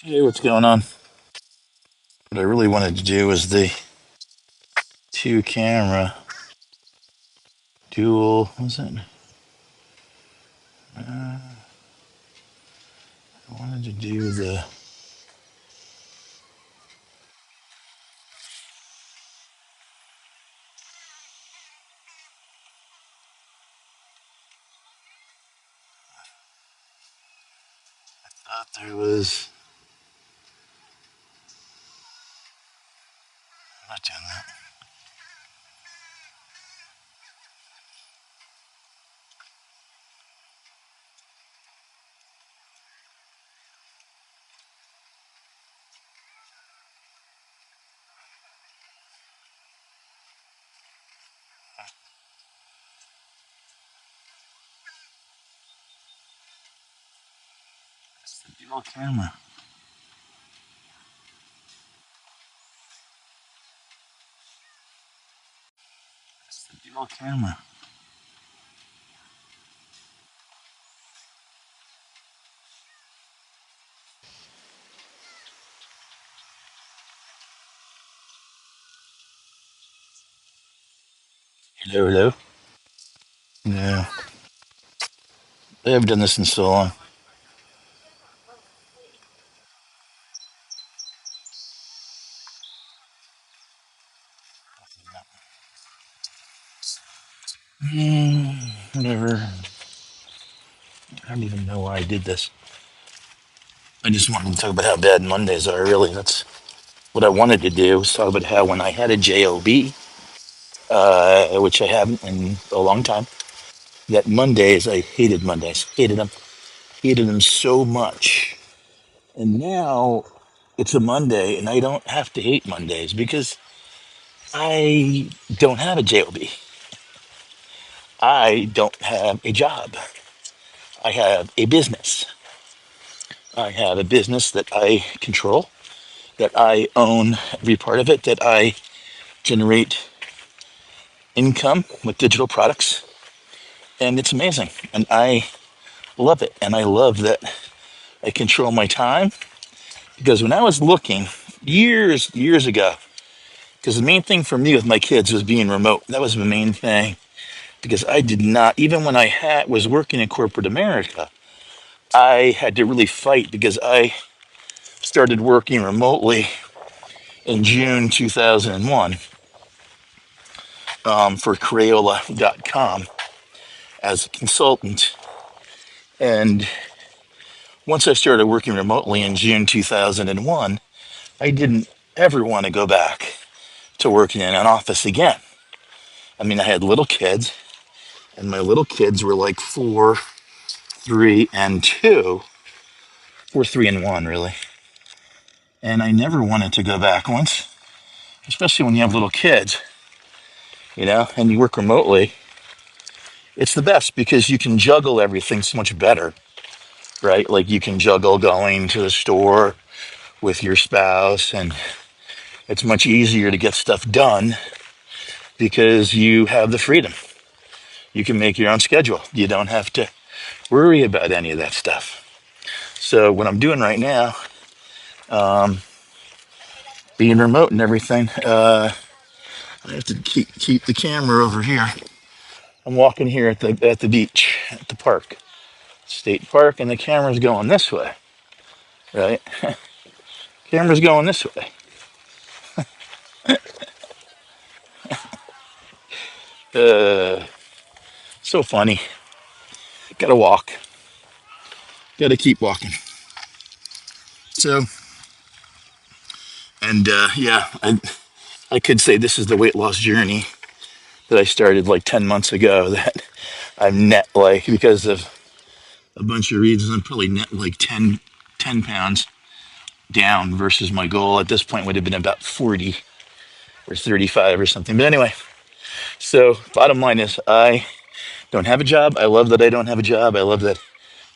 Hey, what's going on? What I really wanted to do was the two camera dual. What was it? I wanted to do the. Thought there was. I'm not doing that. It's the dual camera. It's the dual camera. Hello, hello. No, they haven't done this in so long. Whatever. I don't even know why I did this. I just wanted to talk about how bad Mondays are. Really, that's what I wanted to do. Was talk about how when I had a job, which I haven't in a long time. That Mondays, I hated Mondays, hated them so much. And now it's a Monday, and I don't have to hate Mondays because I don't have a job. I don't have a job. I have a business. I have a business that I control, that I own every part of it, that I generate income with digital products, and it's amazing. And I love it. And I love that I control my time because when I was looking years ago, because the main thing for me with my kids was being remote. That was the main thing because I did not, even when I was working in corporate America, I had to really fight because I started working remotely in June 2001 for Crayola.com as a consultant. And once I started working remotely in June 2001, I didn't ever want to go back to working in an office again. I mean, I had little kids, and my little kids were like 4, 3, and 2, or 3 and 1, really. And I never wanted to go back once, especially when you have little kids, and you work remotely. It's the best because you can juggle everything so much better, right? Like you can juggle going to the store with your spouse, and it's much easier to get stuff done because you have the freedom. You can make your own schedule. You don't have to worry about any of that stuff. So what I'm doing right now, being remote and everything, I have to keep the camera over here. I'm walking here at the beach, at the park, state park, and the camera's going this way, right? Camera's going this way. Uh, so funny. Gotta walk. Gotta keep walking. So, and yeah, I could say this is the weight loss journey that I started like 10 months ago. That I'm net like because of a bunch of reasons. I'm probably net like 10 pounds down versus my goal at this point would have been about 40 or 35 or something. But anyway, so bottom line is I don't have a job. I love that I don't have a job. I love that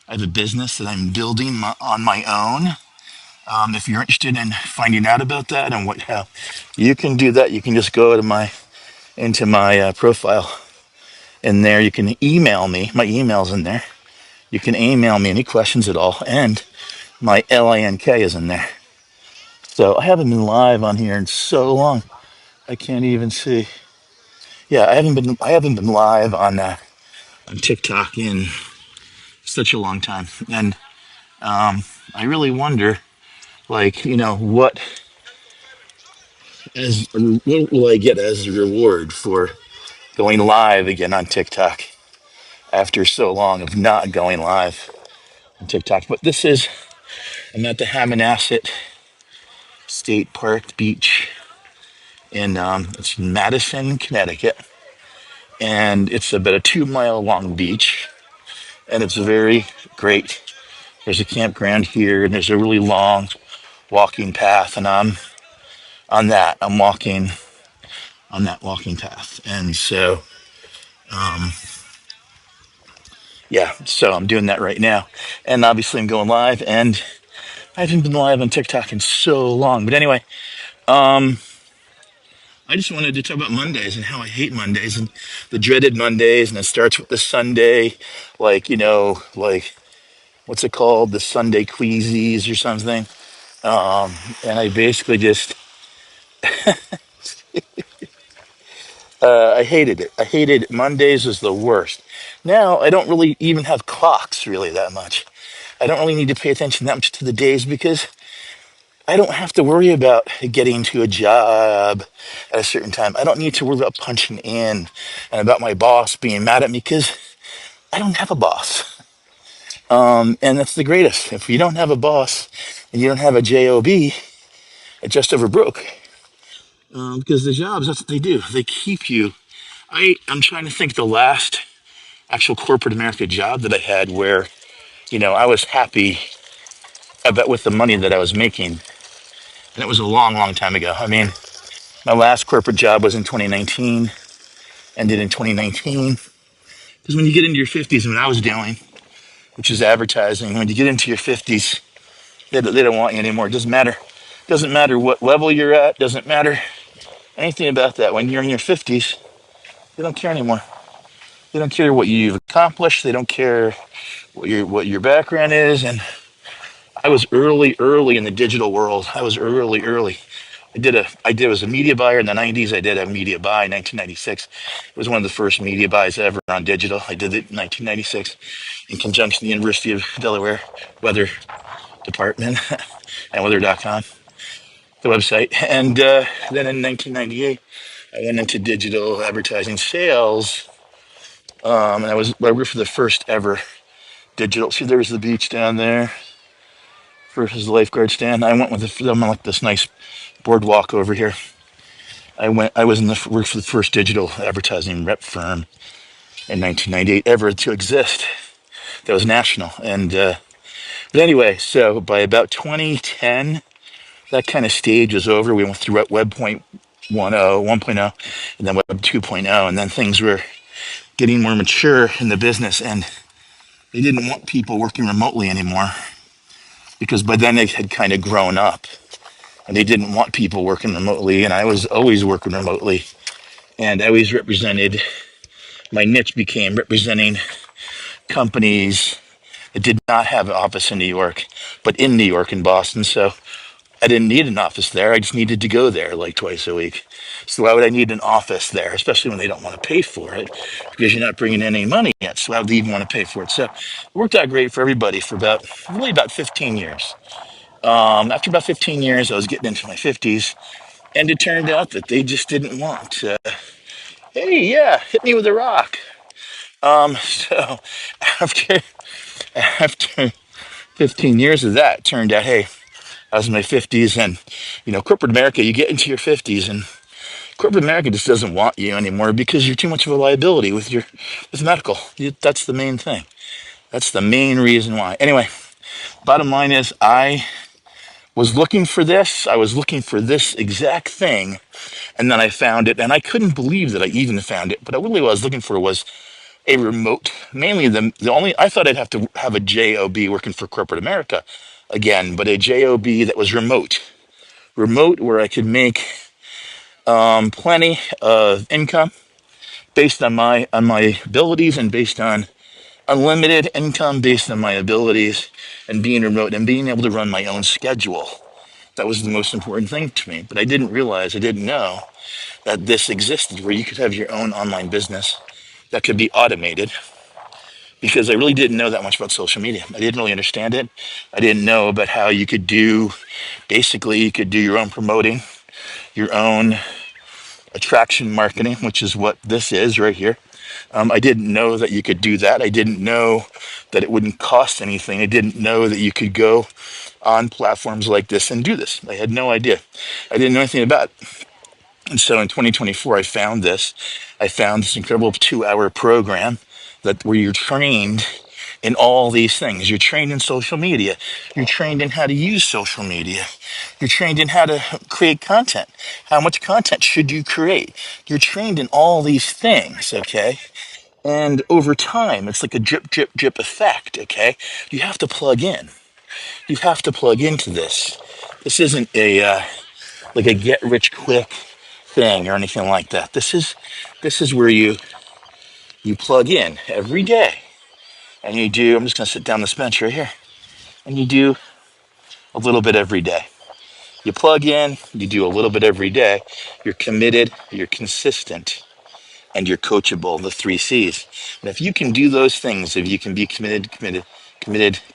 I have a business that I'm building on my own. If you're interested in finding out about that and how you can do that, you can just go to my profile. In there, you can email me. My email's in there. You can email me any questions at all. And My LINK is in there. So I haven't been live on here in so long. I can't even see. Yeah, I haven't been live on TikTok in such a long time, and I really wonder, like, what will I get as a reward for going live again on TikTok after so long of not going live on TikTok? But I'm at the Hammonasset State Park Beach in it's Madison, Connecticut, and it's about a 2 mile long beach, and it's very great. There's a campground here, and there's a really long walking path, and I'm walking on that walking path, and so yeah, so I'm doing that right now, and obviously I'm going live, and I haven't been live on TikTok in so long. But anyway, I just wanted to talk about Mondays and how I hate Mondays and the dreaded Mondays, and it starts with the Sunday, like what's it called, the Sunday queasies or something. And I basically just I hated it. I hated it. Mondays was the worst. Now I don't really even have clocks really that much. I don't really need to pay attention that much to the days because I don't have to worry about getting to a job at a certain time. I don't need to worry about punching in and about my boss being mad at me because I don't have a boss. And that's the greatest. If you don't have a boss and you don't have a job, it's just over broke. Because the jobs, that's what they do. They keep you. I'm trying to think the last actual corporate America job that I had where, I was happy about with the money that I was making. And it was a long, long time ago. I mean, my last corporate job was in 2019, ended in 2019. Because when you get into your 50s, and what I was doing, which is advertising, when you get into your 50s, they don't want you anymore. It doesn't matter. Doesn't matter what level you're at. Doesn't matter anything about that. When you're in your 50s, they don't care anymore. They don't care what you've accomplished. They don't care what your background is. And I was early in the digital world. I was early. I was a media buyer in the 90s. I did a media buy in 1996. It was one of the first media buys ever on digital. I did it in 1996 in conjunction with the University of Delaware Weather Department and weather.com, the website. And then in 1998, I went into digital advertising sales. And I worked for the first ever digital. See, there's the beach down there versus the lifeguard stand. I went with I'm on like this nice boardwalk over here. I was in the worked for the first digital advertising rep firm in 1998 ever to exist. That was national. And but anyway, so by about 2010, that kind of stage was over. We went through Web 1.0, and then Web 2.0, and then things were getting more mature in the business, and they didn't want people working remotely anymore because by then they had kind of grown up and they didn't want people working remotely. And I was always working remotely, and I always my niche became representing companies that did not have an office in New York, but in New York and Boston. So I didn't need an office there. I just needed to go there like twice a week. So why would I need an office there, especially when they don't want to pay for it because you're not bringing in any money yet. So why would they even want to pay for it? So it worked out great for everybody for about 15 years. After about 15 years, I was getting into my 50s, and it turned out that they just didn't want. Hey, yeah, hit me with a rock. So after after 15 years of that, it turned out, hey, I was in my 50s, and corporate America, you get into your 50s, and corporate America just doesn't want you anymore because you're too much of a liability with medical. That's the main thing. That's the main reason why. Anyway, bottom line is I was looking for this. I was looking for this exact thing, and then I found it, and I couldn't believe that I even found it. But really, what I was looking for was a remote. Mainly, the only I thought I'd have to have a job working for corporate America again, but a job that was remote where I could make plenty of income based on my abilities and based on unlimited income based on my abilities and being remote and being able to run my own schedule. That was the most important thing to me. But I didn't realize, I didn't know that this existed where you could have your own online business that could be automated because I really didn't know that much about social media. I didn't really understand it. I didn't know about how you could do, basically, you could do your own promoting, your own attraction marketing, which is what this is right here. I didn't know that you could do that. I didn't know that it wouldn't cost anything. I didn't know that you could go on platforms like this and do this. I had no idea. I didn't know anything about it. And so in 2024, I found this. I found this incredible 2-hour program that where you're trained in all these things. You're trained in social media. You're trained in how to use social media. You're trained in how to create content. How much content should you create? You're trained in all these things, okay? And over time, it's like a drip, drip, drip effect, okay? You have to plug in. You have to plug into this. This isn't a like a get rich quick thing or anything like that. This is where you plug in every day and you do. I'm just going to sit down this bench right here, and you do a little bit every day. You plug in, you do a little bit every day. You're committed, you're consistent, and you're coachable. The 3 C's. And if you can do those things, if you can be committed,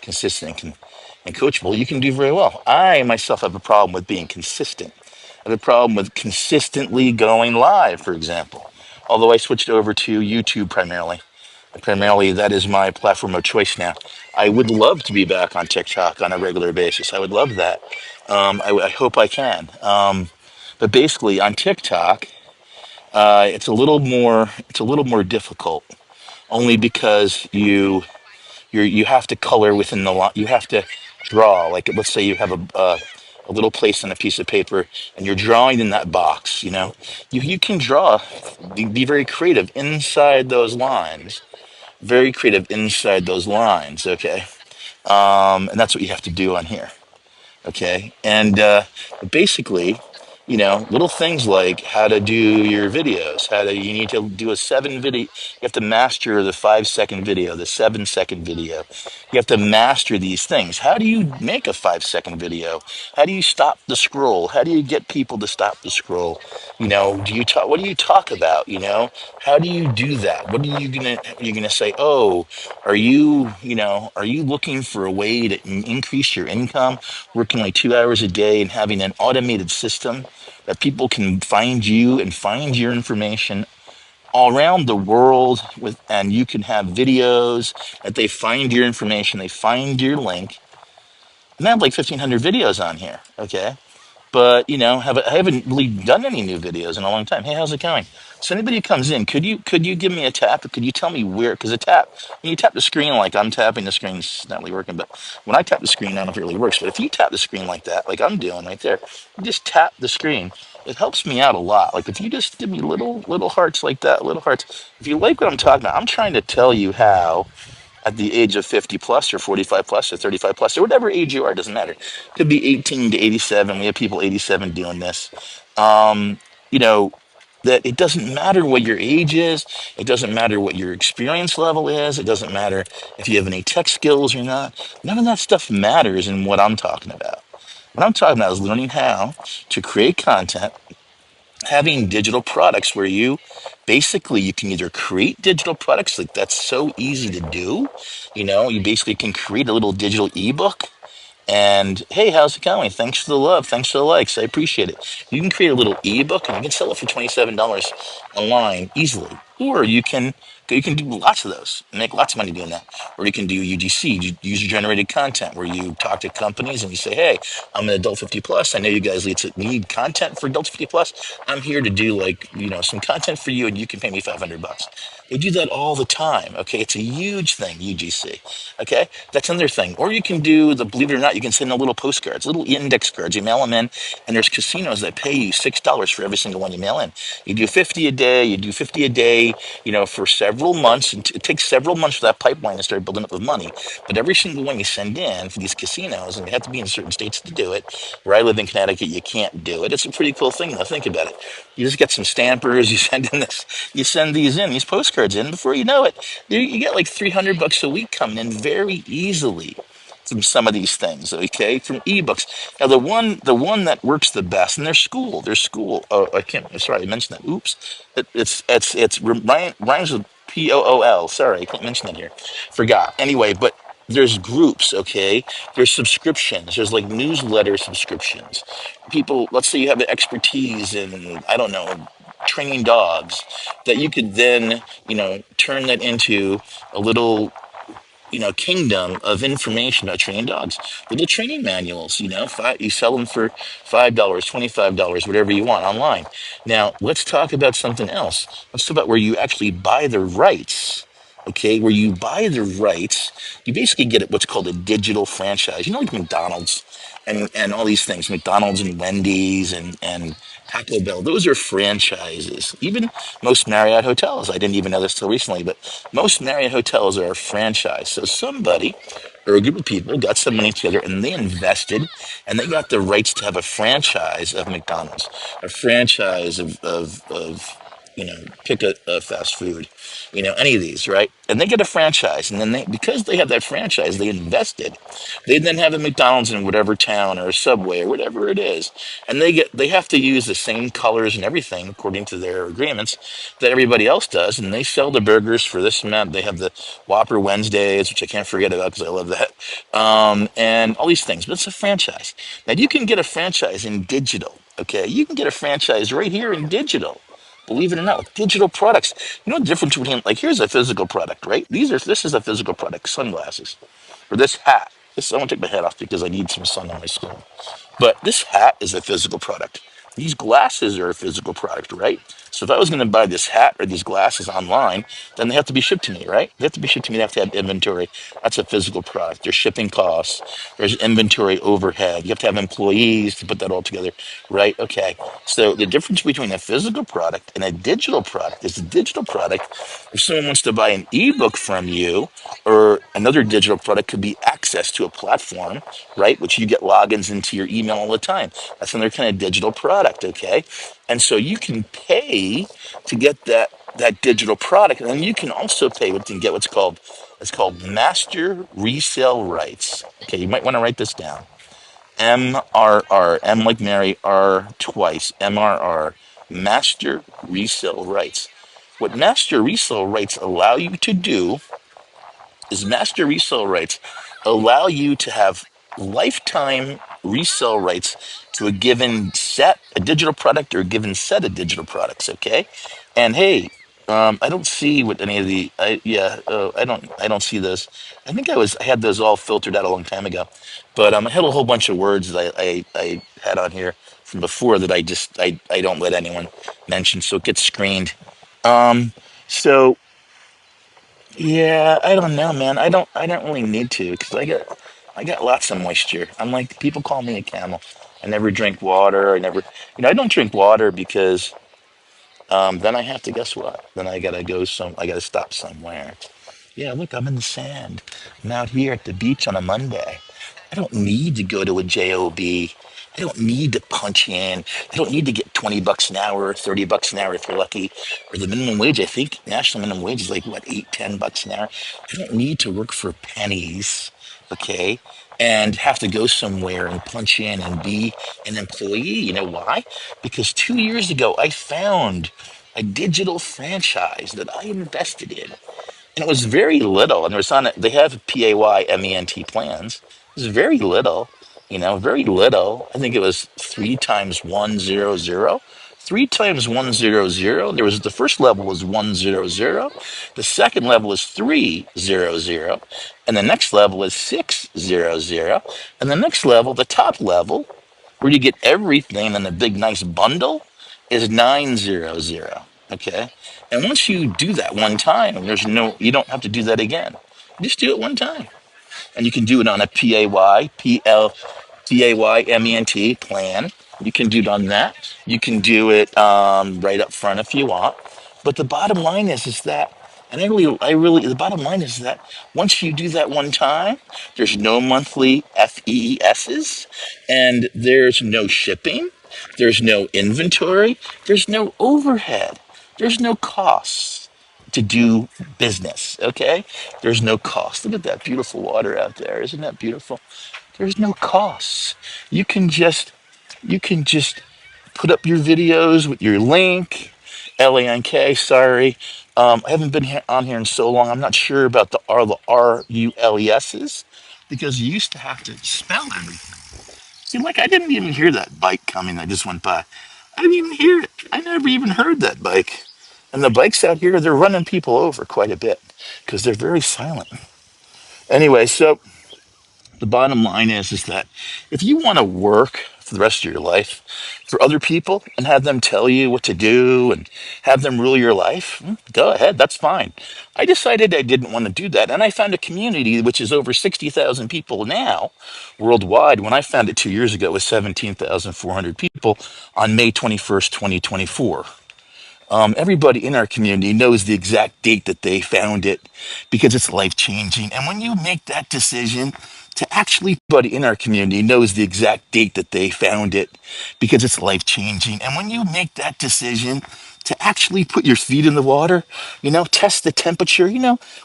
consistent, and coachable, you can do very well. I myself have a problem with being consistent. I have a problem with consistently going live, for example. Although I switched over to YouTube primarily. Primarily, that is my platform of choice now. I would love to be back on TikTok on a regular basis. I would love that. I hope I can. But basically, on TikTok, it's a little more difficult, only because you have to color within the line. You have to draw. Like let's say you have a little place on a piece of paper, and you're drawing in that box. You can draw, be very creative inside those lines. Very creative inside those lines. Okay, and that's what you have to do on here. Okay, and basically, little things like how to do your videos, you need to do a 7 video. You have to master the 5 second video, the 7 second video. You have to master these things. How do you make a 5 second video? How do you stop the scroll? How do you get people to stop the scroll? Do you talk? What do you talk about? How do you do that? What are you gonna say? Oh, are you looking for a way to increase your income, working like 2 hours a day and having an automated system that people can find you and find your information all around the world and you can have videos that they find your information, they find your link. And I have like 1,500 videos on here. Okay. But I haven't really done any new videos in a long time. Hey, how's it going? So anybody who comes in, could you give me a tap? Or could you tell me where? Because when you tap the screen like I'm tapping the screen, it's not really working. But when I tap the screen, I don't know if it really works. But if you tap the screen like that, like I'm doing right there, you just tap the screen. It helps me out a lot. Like if you just give me little hearts like that, little hearts. If you like what I'm talking about, I'm trying to tell you how at the age of 50 plus or 45 plus or 35 plus or whatever age you are, doesn't matter. Could be 18 to 87. We have people 87 doing this. Um, you know, that it doesn't matter what your age is. It doesn't matter what your experience level is. It doesn't matter if you have any tech skills or not. None of that stuff matters in what I'm talking about. What I'm talking about is learning how to create content, having digital products where you can either create digital products, like that's so easy to do. You basically can create a little digital ebook and hey, how's it going? Thanks for the love. Thanks for the likes. I appreciate it. You can create a little ebook and you can sell it for $27 online easily. Or you can do lots of those and make lots of money doing that. Or you can do UGC, user generated content, where you talk to companies and you say, hey, I'm an adult 50 plus. I know you guys need content for adults 50 plus. I'm here to do some content for you and you can pay me $500. They do that all the time. Okay. It's a huge thing, UGC. Okay. That's another thing. Or you can believe it or not, you can send a little postcards, little index cards. You mail them in, and there's casinos that pay you $6 for every single one you mail in. You do 50 a day, pay, for several months. And it takes several months for that pipeline to start building up with money. But every single one you send in for these casinos, and you have to be in certain states to do it. Where I live in Connecticut, you can't do it. It's a pretty cool thing, though. Think about it. You just get some stampers. You send these postcards in. Before you know it, you get like $300 a week coming in very easily from some of these things, okay, from ebooks. Now the one that works the best, and their school. Oh, I can't. Sorry, I mentioned that. Oops. Rhymes with POOL. Sorry, I can't mention that here. Forgot. Anyway, but there's groups, okay. There's subscriptions. There's like newsletter subscriptions. People, let's say you have an expertise in, I don't know, training dogs, that you could then, turn that into a little, kingdom of information about training dogs. Little training manuals, you sell them for $5, $25, whatever you want online. Now, let's talk about something else. Let's talk about where you actually buy the rights. Okay, where you buy the rights, you basically get what's called a digital franchise. Like McDonald's and all these things, McDonald's and Wendy's and Taco Bell. Those are franchises. Even most Marriott hotels. I didn't even know this till recently, but most Marriott hotels are a franchise. So somebody or a group of people got some money together and they invested and they got the rights to have a franchise of McDonald's, a franchise of pick a fast food, any of these, right? And they get a franchise, and then because they have that franchise, they invested. They then have a McDonald's in whatever town or a Subway or whatever it is, and they have to use the same colors and everything according to their agreements that everybody else does, and they sell the burgers for this amount. They have the Whopper Wednesdays, which I can't forget about because I love that, and all these things. But it's a franchise. Now you can get a franchise in digital. Okay, you can get a franchise right here in digital. Believe it or not, with digital products. You know the difference between, like, here's a physical product, right? This is a physical product, sunglasses, or this hat. I want to take my hat off because I need some sun on my skin. But this hat is a physical product. These glasses are a physical product, right? So if I was going to buy this hat or these glasses online, then they have to be shipped to me, right? They have to be shipped to me. They have to have inventory. That's a physical product. There's shipping costs. There's inventory overhead. You have to have employees to put that all together, right? Okay. So the difference between a physical product and a digital product is a digital product. If someone wants to buy an ebook from you, or another digital product could be access to a platform, right? Which you get logins into your email all the time. That's another kind of digital product, okay? And so you can pay to get that digital product, and then you can also pay to get it's called master resale rights. Okay, you might want to write this down. MRR, M like Mary, R twice, MRR, master resale rights. What master resale rights allow you to do is master resale rights allow you to have lifetime resale rights to a given set, a digital product, or a given set of digital products. Okay, and hey, I don't see what any of the, I don't see those. I had those all filtered out a long time ago, but I had a whole bunch of words that I had on here from before that I don't let anyone mention, so it gets screened. So yeah, I don't know, man. I don't really need to because I got lots of moisture. I'm like, people call me a camel. I never drink water. I don't drink water because then I have to, guess what? Then I gotta stop somewhere. Yeah, look, I'm in the sand. I'm out here at the beach on a Monday. I don't need to go to a job. I don't need to punch in. I don't need to get $20 an hour, $30 an hour if you're lucky, or the minimum wage. I think national minimum wage is like what, 8, $10 an hour. I don't need to work for pennies, okay, and have to go somewhere and punch in and be an employee. You know why? Because 2 years ago I found a digital franchise that I invested in, and it was very little. And it was on it. They have PAYMENT plans. It was very little, very little. I think it was 3 times 100. 3 times 100. The first level was 100. The second level was 300, and the next level is 600, and the next level, the top level, where you get everything in a big nice bundle, is 900. Okay. And once you do that one time, you don't have to do that again. Just do it one time. And you can do it on a PAYMENT plan. You can do it on that. You can do it right up front if you want. But the bottom line is that, and I really, the bottom line is that once you do that one time, there's no monthly FEESs, and there's no shipping, there's no inventory, there's no overhead, there's no costs to do business. Okay, there's no cost. Look at that beautiful water out there. Isn't that beautiful? There's no costs. You can just you can just put up your videos with your link, LANK. Sorry, I haven't been on here in so long. I'm not sure about the RULESs because you used to have to spell everything. See, like I didn't even hear that bike coming. I just went by. I didn't even hear it. I never even heard that bike. And the bikes out here, they're running people over quite a bit because they're very silent. Anyway, so the bottom line is that if you want to work for the rest of your life for other people and have them tell you what to do and have them rule your life, go ahead, that's fine. I decided I didn't want to do that, and I found a community which is over 60,000 people now worldwide. When I found it 2 years ago, it was 17,400 people on May 21st, 2024. Everybody in our community knows the exact date that they found it because it's life changing. And when you make that decision to actually, everybody in our community knows the exact date that they found it because it's life changing. And when you make that decision to actually put your feet in the water, test the temperature,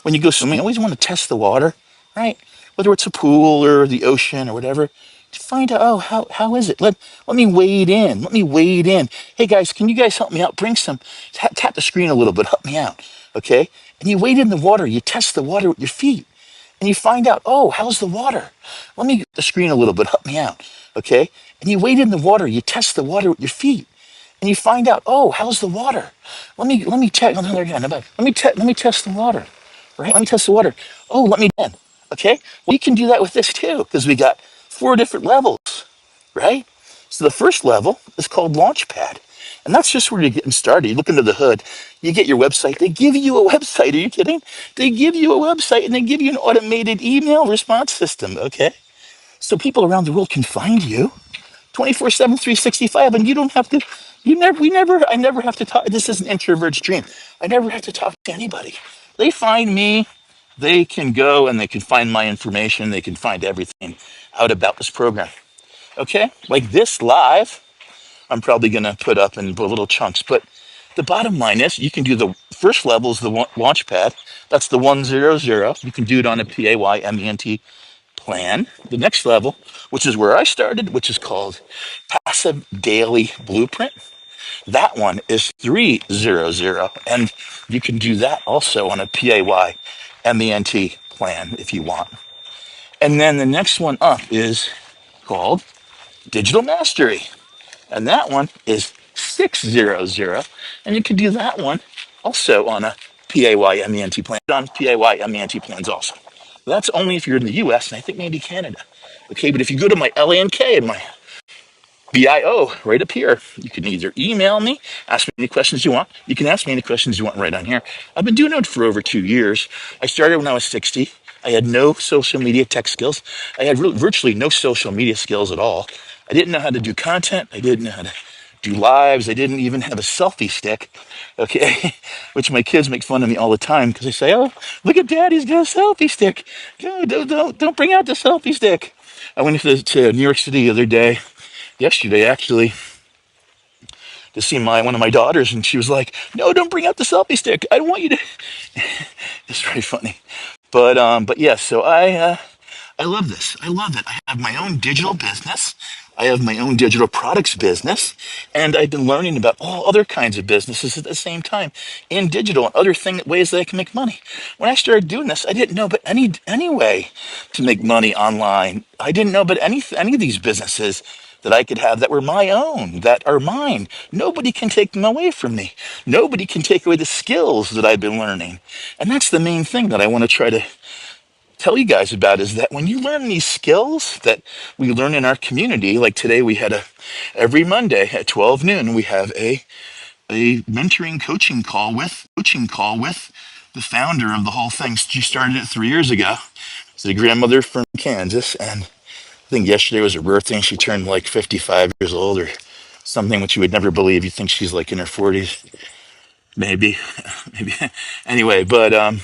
when you go swimming, you always want to test the water, right? Whether it's a pool or the ocean or whatever, to find out, oh, how is it? Let me wade in. Let me wade in. Hey guys, can you guys help me out? Bring some, tap the screen a little bit, help me out. Okay? And you wade in the water, you test the water with your feet. And you find out, oh, how's the water? Let me get the screen a little bit, help me out. Okay? And you wade in the water, you test the water with your feet. And you find out, oh, how's the water? Let me check. Let me test the water. Right? Let me test the water. Oh, let me in. Okay? Well, you can do that with this too, because we got 4 different levels, right? So the first level is called Launchpad. And that's just where you're getting started. You look under the hood, you get your website. They give you a website. Are you kidding? They give you a website and they give you an automated email response system, okay? So people around the world can find you 24/7, 365, and you don't have to, I never have to talk. This is an introvert's dream. I never have to talk to anybody. They find me, they can go and they can find my information, they can find everything out about this program. Okay? Like this live, I'm probably going to put up in little chunks. But the bottom line is you can do the first level is the launch pad. That's the 100. You can do it on a PAYMENT plan. The next level, which is where I started, which is called Passive Daily Blueprint. That one is 300. And you can do that also on a PAYMENT plan if you want. And then the next one up is called Digital Mastery. And that one is 600. And you can do that one also on a PAYMENT plan, on PAYMENT plans also. That's only if you're in the US and I think maybe Canada. Okay, but if you go to my LANK and my BIO right up here. You can either email me, ask me any questions you want. You can ask me any questions you want right on here. I've been doing it for over 2 years. I started when I was 60. I had no social media tech skills. I had virtually no social media skills at all. I didn't know how to do content. I didn't know how to do lives. I didn't even have a selfie stick, okay? Which my kids make fun of me all the time because they say, "Oh, look at Daddy's got a selfie stick. Don't bring out the selfie stick." I went to New York City the other day, yesterday actually, to see my one of my daughters, and she was like, "No, don't bring out the selfie stick. I don't want you to." It's very funny, but yeah. So I love this. I love it. I have my own digital business. I have my own digital products business, and I've been learning about all other kinds of businesses at the same time in digital and other ways that I can make money. When I started doing this, I didn't know but any way to make money online. I didn't know but any of these businesses that I could have that were my own, that are mine. Nobody can take them away from me. Nobody can take away the skills that I've been learning. And that's the main thing that I want to try to tell you guys about is that when you learn these skills that we learn in our community, like today we had every Monday at 12 noon, we have a mentoring coaching call with the founder of the whole thing. She started it 3 years ago. It's a grandmother from Kansas, and I think yesterday was her birthday, and she turned like 55 years old or something, which you would never believe. You think she's like in her 40s. maybe, maybe. Anyway, but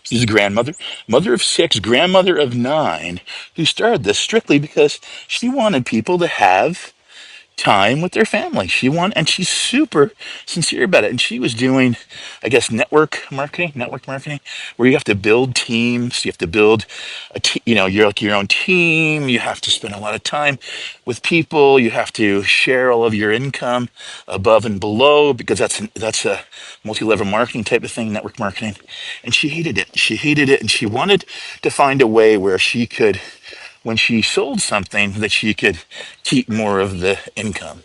she's a grandmother, mother of six, grandmother of nine, who started this strictly because she wanted people to have time with their family. And she's super sincere about it. And she was doing, I guess, network marketing, where you have to build teams. You have to build you're like your own team. You have to spend a lot of time with people. You have to share all of your income above and below because that's a multi-level marketing type of thing, network marketing. And she hated it. She hated it. And she wanted to find a way where she could, when she sold something, that she could keep more of the income.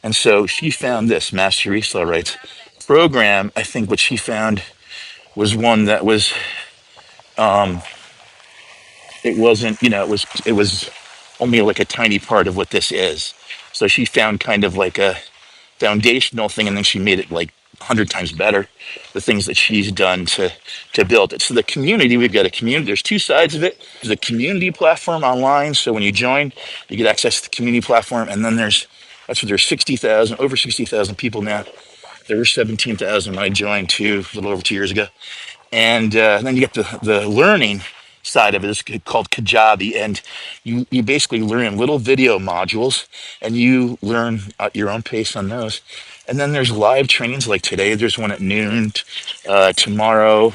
And so she found this Master Resale Rights program. I think what she found was one that was, it wasn't, it was only like a tiny part of what this is. So she found kind of like a foundational thing, and then she made it like 100 times better. The things that she's done to build it. So the community, we've got a community. There's two sides of it. There's a community platform online. So when you join, you get access to the community platform, and then that's where there's 60,000, over 60,000 people now. There were 17,000 when I joined a little over 2 years ago. And then you get the learning side of it. It's called Kajabi, and you basically learn little video modules, and you learn at your own pace on those. And then there's live trainings like today. There's one at noon. Tomorrow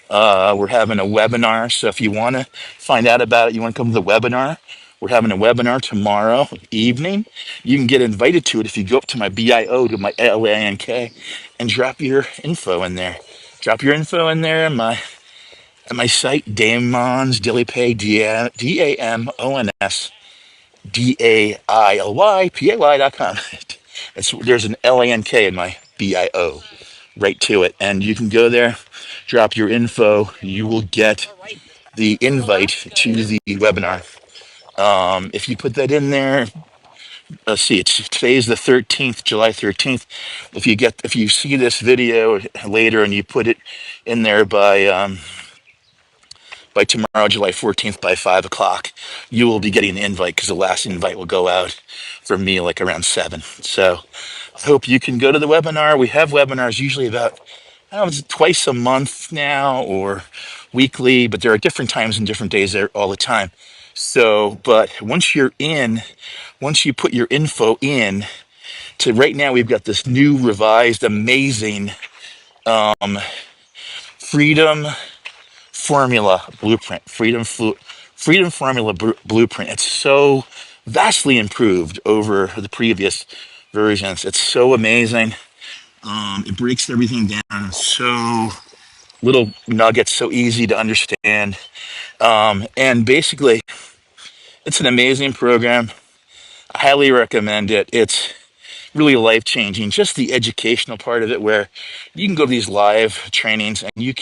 we're having a webinar. So if you want to find out about it, you want to come to the webinar. We're having a webinar tomorrow evening. You can get invited to it if you go up to my BIO, to my LANK, and drop your info in there. Drop your info in there at my site, Damon's Daily Pay, DAMONSDAILYPAY.com. There's an LANK in my BIO right to it. And you can go there, drop your info. You will get the invite to the webinar. If you put that in there, let's see, today's the 13th, July 13th. If you see this video later and you put it in there by tomorrow, July 14th, by 5 o'clock, you will be getting an invite because the last invite will go out for me like around 7. So I hope you can go to the webinar. We have webinars usually about, I don't know, it's twice a month now or weekly, but there are different times and different days there all the time. So, but once you put your info in, to right now, we've got this new revised, amazing freedom formula blueprint, freedom formula blueprint. It's so vastly improved over the previous versions. It's so amazing. It breaks everything down so little nuggets, so easy to understand. And basically, it's an amazing program. I highly recommend it. It's really life changing. Just the educational part of it, where you can go to these live trainings and you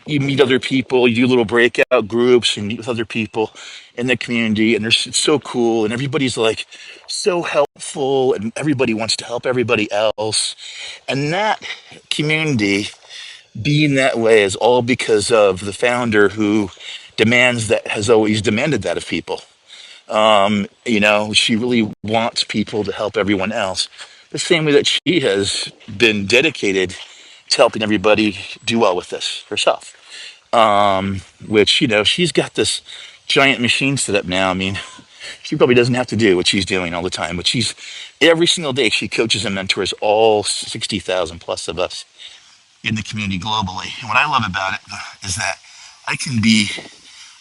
meet other people, you do little breakout groups and meet with other people in the community, and it's so cool, and everybody's like so helpful, and everybody wants to help everybody else. And that community being that way is all because of the founder who has always demanded that of people. She really wants people to help everyone else. The same way that she has been dedicated to helping everybody do well with this herself. Which, she's got this giant machine set up now. I mean, she probably doesn't have to do what she's doing all the time, but every single day she coaches and mentors all 60,000 plus of us in the community globally. And what I love about it is that I can be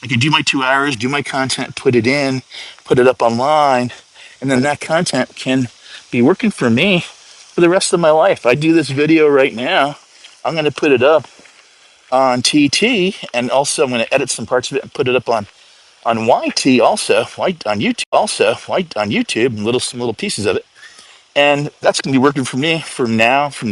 I can do my 2 hours, do my content, put it up online, and then that content can be working for me for the rest of my life. I do this video right now. I'm going to put it up on TT, and also I'm going to edit some parts of it and put it up on YT also, on YouTube, some little pieces of it. And that's going to be working for me from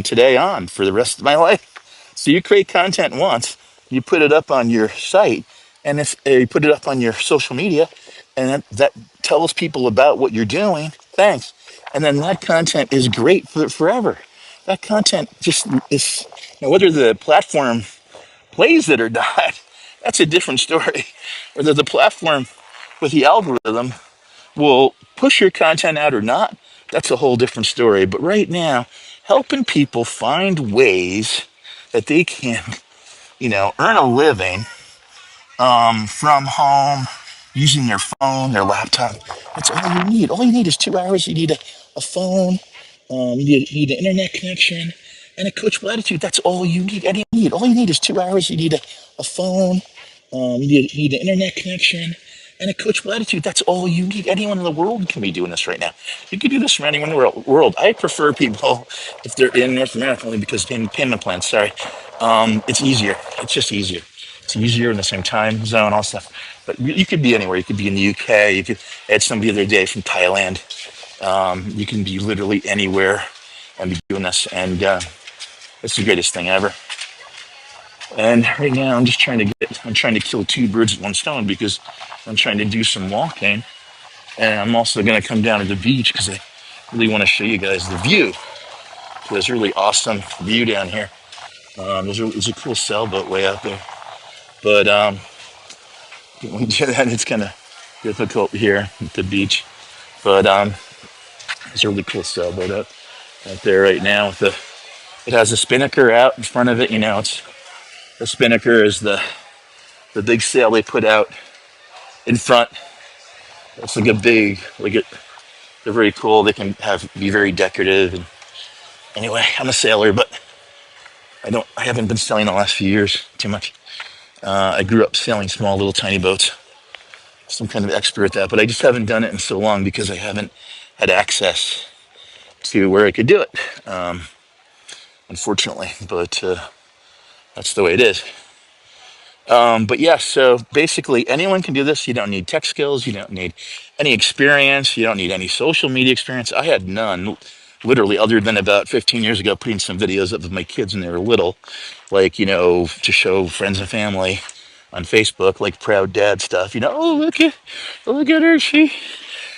today on, for the rest of my life. So you create content once, you put it up on your site, and if you put it up on your social media, and that tells people about what you're doing, thanks. And then that content is great forever. That content just is, whether the platform plays it or not, that's a different story. Whether the platform with the algorithm will push your content out or not, that's a whole different story. But right now, helping people find ways that they can, earn a living from home using their phone, their laptop. That's all you need. All you need is 2 hours. You need a phone. You need an internet connection and a coachable attitude. That's all you need. All you need is 2 hours. You need a phone. You need an internet connection and a coachable attitude. That's all you need. Anyone in the world can be doing this right now. You can do this from anywhere in the world. I prefer people if they're in North America only because payment plans. Sorry, it's easier. It's just easier. It's easier in the same time zone, all stuff. But you could be anywhere. You could be in the UK. You could. I had somebody the other day from Thailand. You can be literally anywhere and be doing this, and it's the greatest thing ever. And right now, I'm trying to kill two birds with one stone because I'm trying to do some walking, and I'm also going to come down to the beach because I really want to show you guys the view. There's a really awesome view down here. There's a cool sailboat way out there, but when you do that, it's kind of difficult here at the beach. But there's a really cool sailboat out there right now with the. It has a spinnaker out in front of it. It's the spinnaker is the big sail they put out in front. It's like a big, they're very cool. They can be very decorative. And anyway, I'm a sailor, but I haven't been sailing the last few years too much. I grew up sailing small, little, tiny boats. Some kind of expert at that, but I just haven't done it in so long because I haven't had access to where I could do it, unfortunately. But that's the way it is. But yeah, so basically anyone can do this. You don't need tech skills. You don't need any experience. You don't need any social media experience. I had none, literally, other than about 15 years ago, putting some videos up of my kids when they were little, like, to show friends and family on Facebook, like proud dad stuff. Oh, look at her. She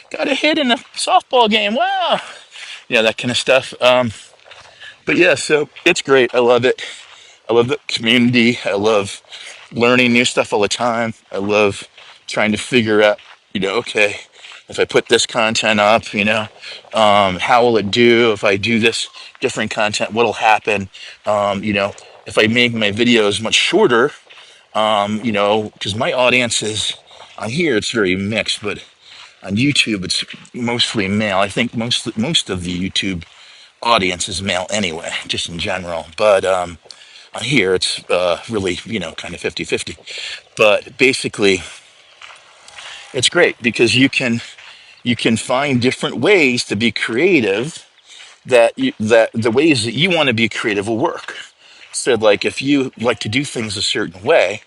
got a hit in a softball game. Wow. Yeah, that kind of stuff. But yeah, so it's great. I love it. I love the community. I love learning new stuff all the time. I love trying to figure out, okay, if I put this content up, how will it do? If I do this different content, what'll happen? If I make my videos much shorter, because my audience is on here, it's very mixed, but on YouTube, it's mostly male. I think most of the YouTube audience is male anyway, just in general. But on here, it's really, kind of 50-50. But basically, it's great because you can find different ways to be creative that the ways that you want to be creative will work. So, like, if you like to do things a certain way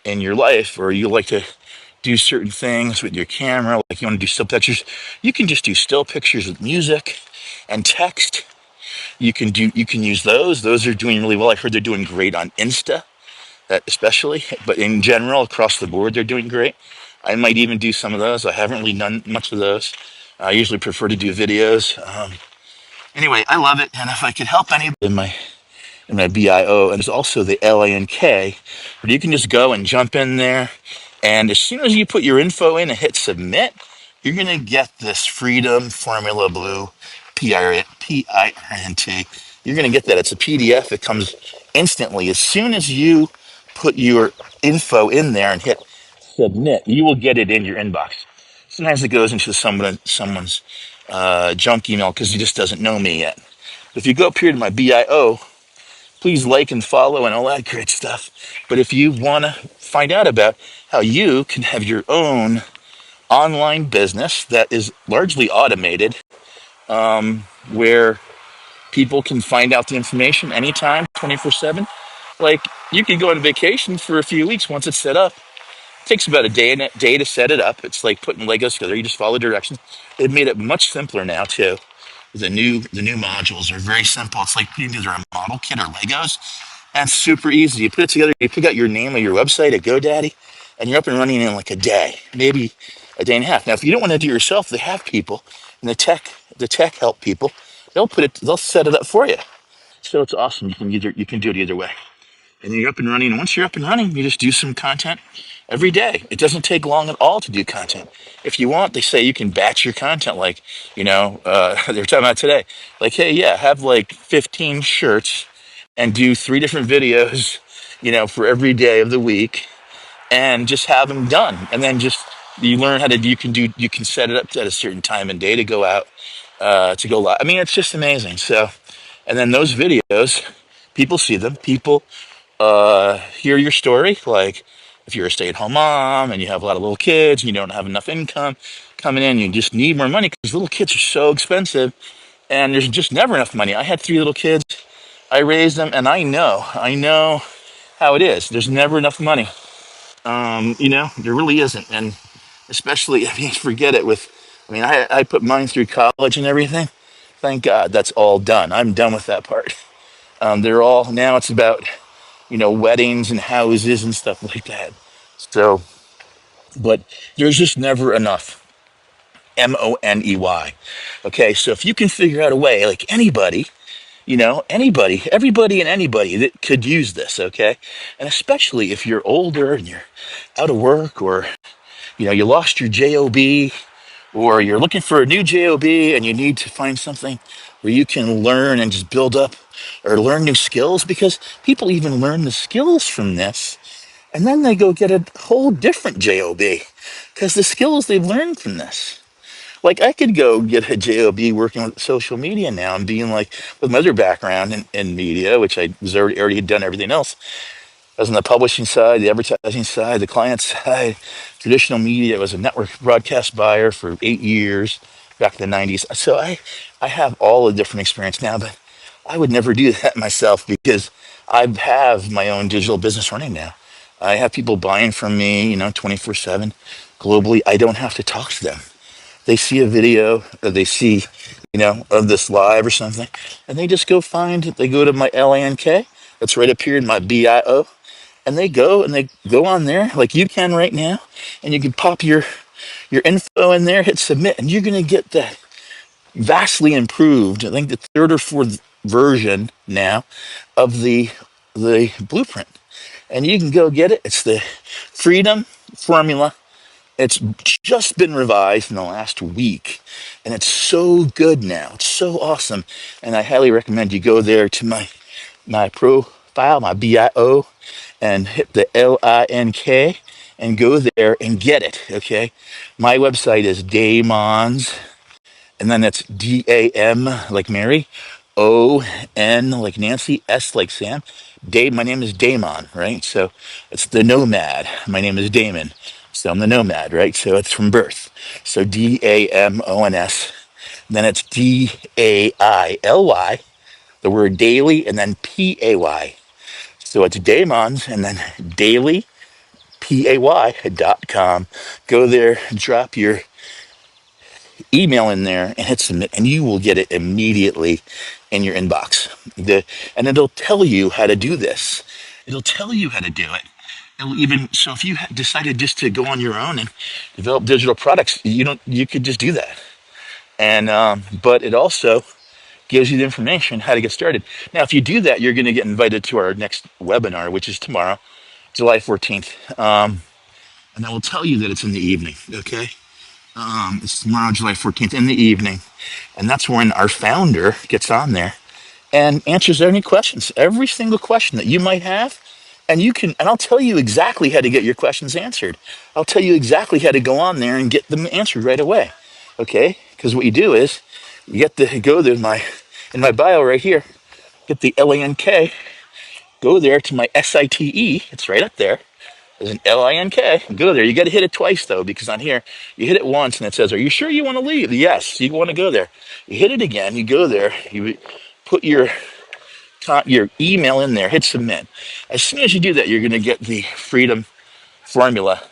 in your life, or you like to do certain things with your camera, like you want to do still pictures, you can just do still pictures with music and text. You can use those. Those are doing really well. I heard they're doing great on Insta, especially, but in general, across the board, they're doing great. I might even do some of those. I haven't really done much of those. I usually prefer to do videos. Anyway, I love it, and if I could help anybody in my BIO, and there's also the LANK, where you can just go and jump in there, and as soon as you put your info in and hit submit, you're gonna get this Freedom Formula Blue PIRNT. You're gonna get that. It's a PDF. It comes instantly as soon as you put your info in there and hit submit. You will get it in your inbox. Sometimes it goes into someone's junk email because he just doesn't know me yet. If you go up here to my BIO, please like and follow and all that great stuff. But if you want to find out about how you can have your own online business that is largely automated, where people can find out the information anytime, 24/7. Like, you could go on vacation for a few weeks once it's set up. It takes about a day to set it up. It's like putting Legos together. You just follow directions. They've made it much simpler now too. The new modules are very simple. It's like putting together a model kit or Legos. And it's super easy. You put it together, you pick out your name of your website at GoDaddy, and you're up and running in like a day, maybe a day and a half. Now, if you don't want to do it yourself, they have people, and the tech help people. They'll set it up for you. So it's awesome. You can do it either way. And you're up and running. And once you're up and running, you just do some content every day. It doesn't take long at all to do content. If you want, they say you can batch your content. Like, they were talking about today. Like, hey, yeah, have like 15 shirts and do 3 different videos, for every day of the week, and just have them done. And then just you learn how to you can set it up at a certain time and day to go out, to go live. I mean, it's just amazing. So, and then those videos, people see them. People hear your story. Like if you're a stay-at-home mom and you have a lot of little kids and you don't have enough income coming in, you just need more money because little kids are so expensive and there's just never enough money. I had 3 little kids. I raised them, and I know how it is. There's never enough money. There really isn't. And especially if you forget it with, I put mine through college and everything. Thank God that's all done. I'm done with that part. They're all, now it's about, weddings and houses and stuff like that. So, but there's just never enough. Money. Okay, so if you can figure out a way, like anybody, everybody and anybody that could use this, okay? And especially if you're older and you're out of work, or, you lost your job, or you're looking for a new job and you need to find something where you can learn and just build up or learn new skills, because people even learn the skills from this and then they go get a whole different job because the skills they've learned from this. Like I could go get a job working with social media now and being like, with my other background in media, which I was already had done everything else. I was on the publishing side, the advertising side, the client side, traditional media. I was a network broadcast buyer for 8 years back in the 90s. So I have all the different experience now, but I would never do that myself because I have my own digital business running now. I have people buying from me, 24/7 globally. I don't have to talk to them. They see a video, or they see, of this live or something, and they just they go to my LANK. That's right up here in my BIO, and they go on there like you can right now, and you can pop your info in there, hit submit, and you're gonna get that vastly improved. I think the third or fourth version now of the blueprint, and you can go get it. It's the Freedom Formula. It's just been revised in the last week, and it's so good now. It's so awesome, and I highly recommend you go there to my profile, my BIO, and hit the LINK and go there and get it. Okay, my website is Damons, and then it's DAM like Mary, ON like Nancy, S like Sam. Dave, my name is Damon, right? So it's the nomad. My name is Damon. So I'm the nomad, right? So it's from birth. So DAMONS. Then it's DAILY, the word daily, and then PAY. So it's Damons and then daily, PAY.com. Go there, drop your email in there and hit submit, and you will get it immediately in your inbox. And it'll tell you how to do this. It'll tell you how to do it. It'll even, so if you decided just to go on your own and develop digital products, you could just do that. And but it also gives you the information how to get started. Now, if you do that, you're going to get invited to our next webinar, which is tomorrow, July 14th. And I will tell you that it's in the evening. Okay. It's tomorrow, July 14th in the evening. And that's when our founder gets on there and answers any questions, every single question that you might have. And I'll tell you exactly how to get your questions answered. I'll tell you exactly how to go on there and get them answered right away. Okay? Because what you do is you get to go there in my bio right here, get the LANK, go there to my SITE, it's right up there. There's an LINK. Go there. You got to hit it twice though, because on here you hit it once and it says, "Are you sure you want to leave?" Yes, you want to go there. You hit it again. You go there. You put your email in there. Hit submit. As soon as you do that, you're going to get the Freedom Formula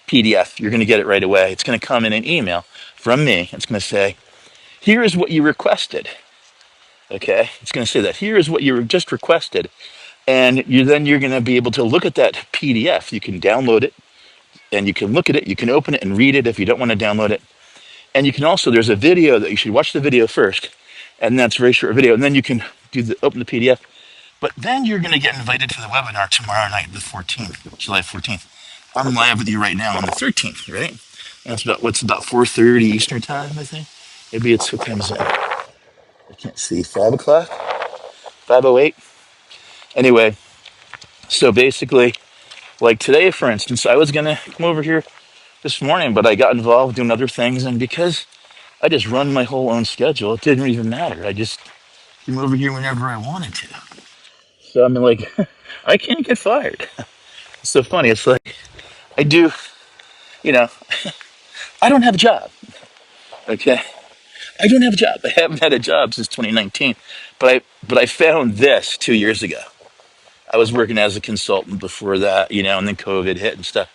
PDF. You're going to get it right away. It's going to come in an email from me. It's going to say, "Here is what you requested." Okay, it's going to say that here is what you just requested, and you're going to be able to look at that PDF. You can download it and you can look at it, you can open it and read it if you don't want to download it. And you can also, there's a video that you should watch the video first, and that's a very short video, and then you can open the PDF, But then you're going to get invited to the webinar tomorrow night, the 14th, July 14th. I'm live with you right now on the 13th, right? That's about what's about 4:30 Eastern time, I think. Maybe it's what time is it? I can't see. 5 o'clock, 5:08. Anyway, so basically, like today, for instance, I was gonna come over here this morning, but I got involved doing other things, and because I just run my whole own schedule, it didn't even matter. I just came over here whenever I wanted to. So I mean, like, I can't get fired. It's so funny. It's like I do, you know, I don't have a job. Okay, I don't have a job. I haven't had a job since 2019, but I found this 2 years ago. I was working as a consultant before that, and then COVID hit and stuff.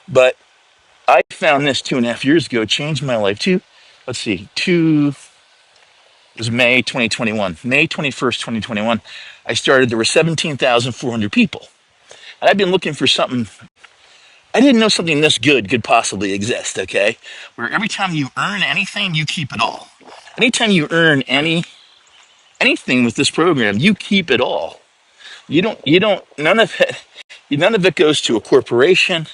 But I found this 2.5 years ago, changed my life too. Let's see, it was May 2021, May 21st, 2021. I started, there were 17,400 people. And I've been looking for something, I didn't know something this good could possibly exist, okay? Where every time you earn anything, you keep it all. Anytime you earn anything with this program, you keep it all. None of it goes to a corporation.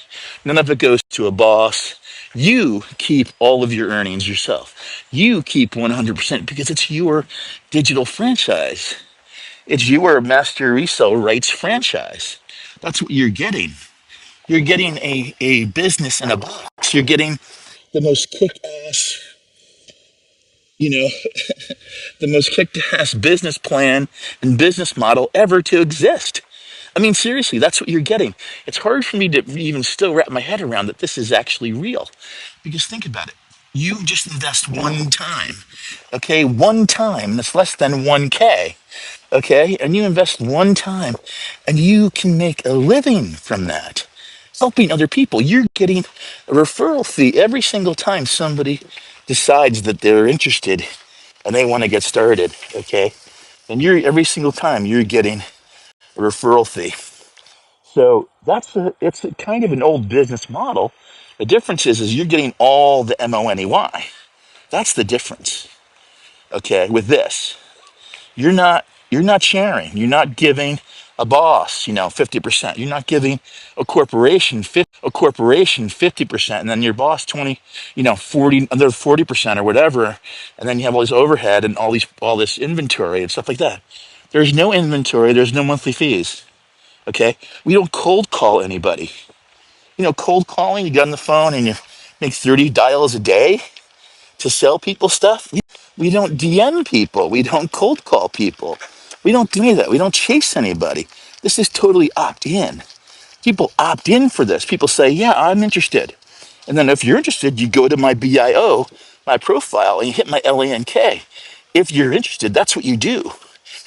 None of it goes to a boss. You keep all of your earnings yourself. You keep 100% because it's your digital franchise. It's your master resale rights franchise. That's what you're getting. You're getting a business in a box. You're getting the most kick ass, you know, the most kick ass business plan and business model ever to exist. I mean, seriously, that's what you're getting. It's hard for me to even still wrap my head around that this is actually real. Because think about it. You just invest one time, okay? One time, that's less than 1K, okay? And you invest one time, and you can make a living from that, helping other people. You're getting a referral fee every single time somebody decides that they're interested and they want to get started, okay? And every single time you're getting a referral fee. So it's a kind of an old business model. The difference is you're getting all the money. That's the difference. Okay, with this, you're not sharing. You're not giving a boss, 50%. You're not giving a corporation 50%, and then your boss 20, 40, another 40% or whatever, and then you have all this overhead and all this inventory and stuff like that. There's no inventory. There's no monthly fees. Okay, we don't cold call anybody. Cold calling, you get on the phone and you make 30 dials a day to sell people stuff. We don't DM people. We don't cold call people. We don't do any of that. We don't chase anybody. This is totally opt in. People opt in for this. People say, yeah, I'm interested. And then if you're interested, you go to my BIO, my profile, and you hit my LANK. If you're interested, that's what you do.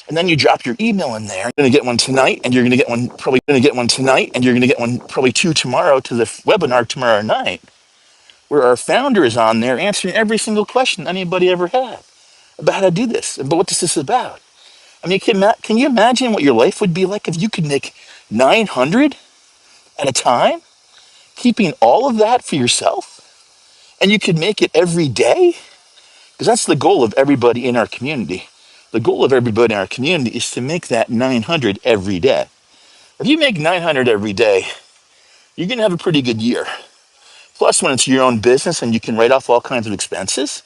And then you drop your email in there. You're going to get one tonight, and you're going to get one probably going to get one tonight, and you're going to get one probably two tomorrow to the webinar tomorrow night, where our founder is on there answering every single question anybody ever had about how to do this. But what this is about. I mean, can you imagine what your life would be like if you could make 900 at a time, keeping all of that for yourself, and you could make it every day? Because that's the goal of everybody in our community. The goal of everybody in our community is to make that 900 every day. If you make 900 every day, you're going to have a pretty good year. Plus, when it's your own business and you can write off all kinds of expenses,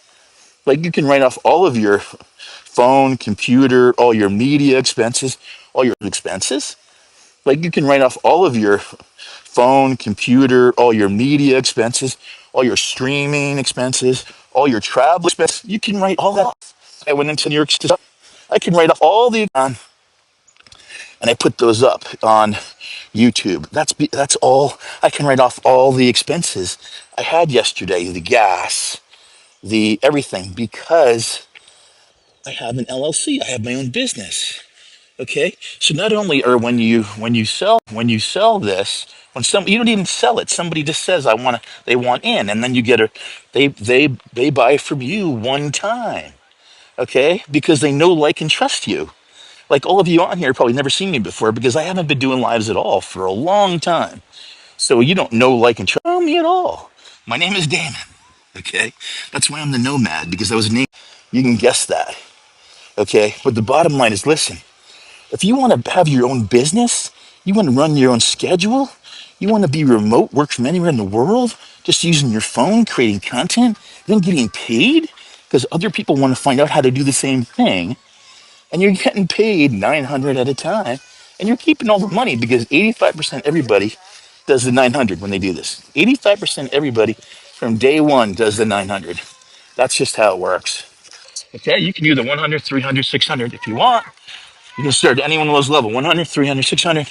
like you can write off all of your phone, computer, all your media expenses, all your expenses. Like you can write off all of your phone, computer, all your media expenses, all your streaming expenses, all your travel expenses. You can write all that off. I went into New York City. I can write off all the and I put those up on YouTube. That's all. I can write off all the expenses I had yesterday, the gas, the everything, because I have an LLC. I have my own business. Okay, so not only are when you sell this, when some you don't even sell it, somebody just says they want in, and then you get they buy from you one time. Okay, because they know, like, and trust you. Like all of you on here probably never seen me before because I haven't been doing lives at all for a long time. So you don't know, like, and trust me at all. My name is Damon. Okay, that's why I'm the nomad, because I was named. You can guess that. Okay, but the bottom line is, listen. If you want to have your own business, you want to run your own schedule, you want to be remote, work from anywhere in the world, just using your phone, creating content, then getting paid because other people want to find out how to do the same thing, and you're getting paid 900 at a time, and you're keeping all the money because 85% everybody does the 900 when they do this. 85% everybody from day one does the 900. That's just how it works. Okay, you can do the 100, 300, 600 if you want. You can start at any one of those levels: 100, 300, 600.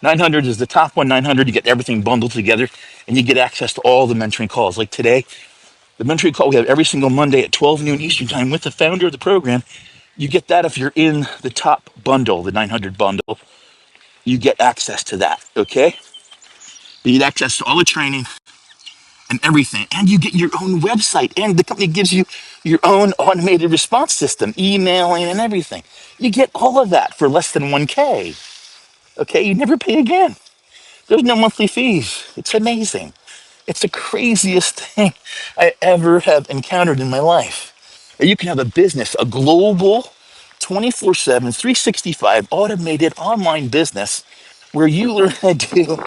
900 is the top one. 900, you get everything bundled together and you get access to all the mentoring calls. Like today, the mentoring call we have every single Monday at 12 noon Eastern time with the founder of the program. You get that if you're in the top bundle, the 900 bundle. You get access to that, okay? You get access to all the training and everything. And you get your own website. And the company gives you your own automated response system, emailing and everything. You get all of that for less than 1K. Okay, you never pay again. There's no monthly fees. It's amazing. It's the craziest thing I ever have encountered in my life. You can have a business, a global 24/7, 365 automated online business where you learn how to do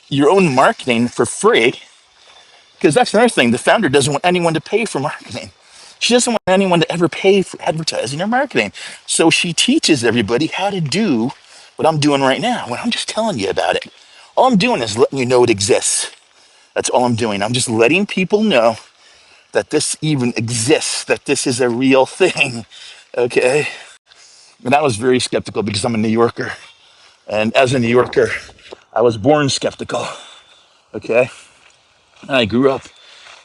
your own marketing for free. Because that's another thing. The founder doesn't want anyone to pay for marketing. She doesn't want anyone to ever pay for advertising or marketing. So she teaches everybody how to do what I'm doing right now. When I'm just telling you about it. All I'm doing is letting you know it exists. That's all I'm doing. I'm just letting people know that this even exists, that this is a real thing. Okay. And I was very skeptical because I'm a New Yorker. And as a New Yorker, I was born skeptical. Okay. I grew up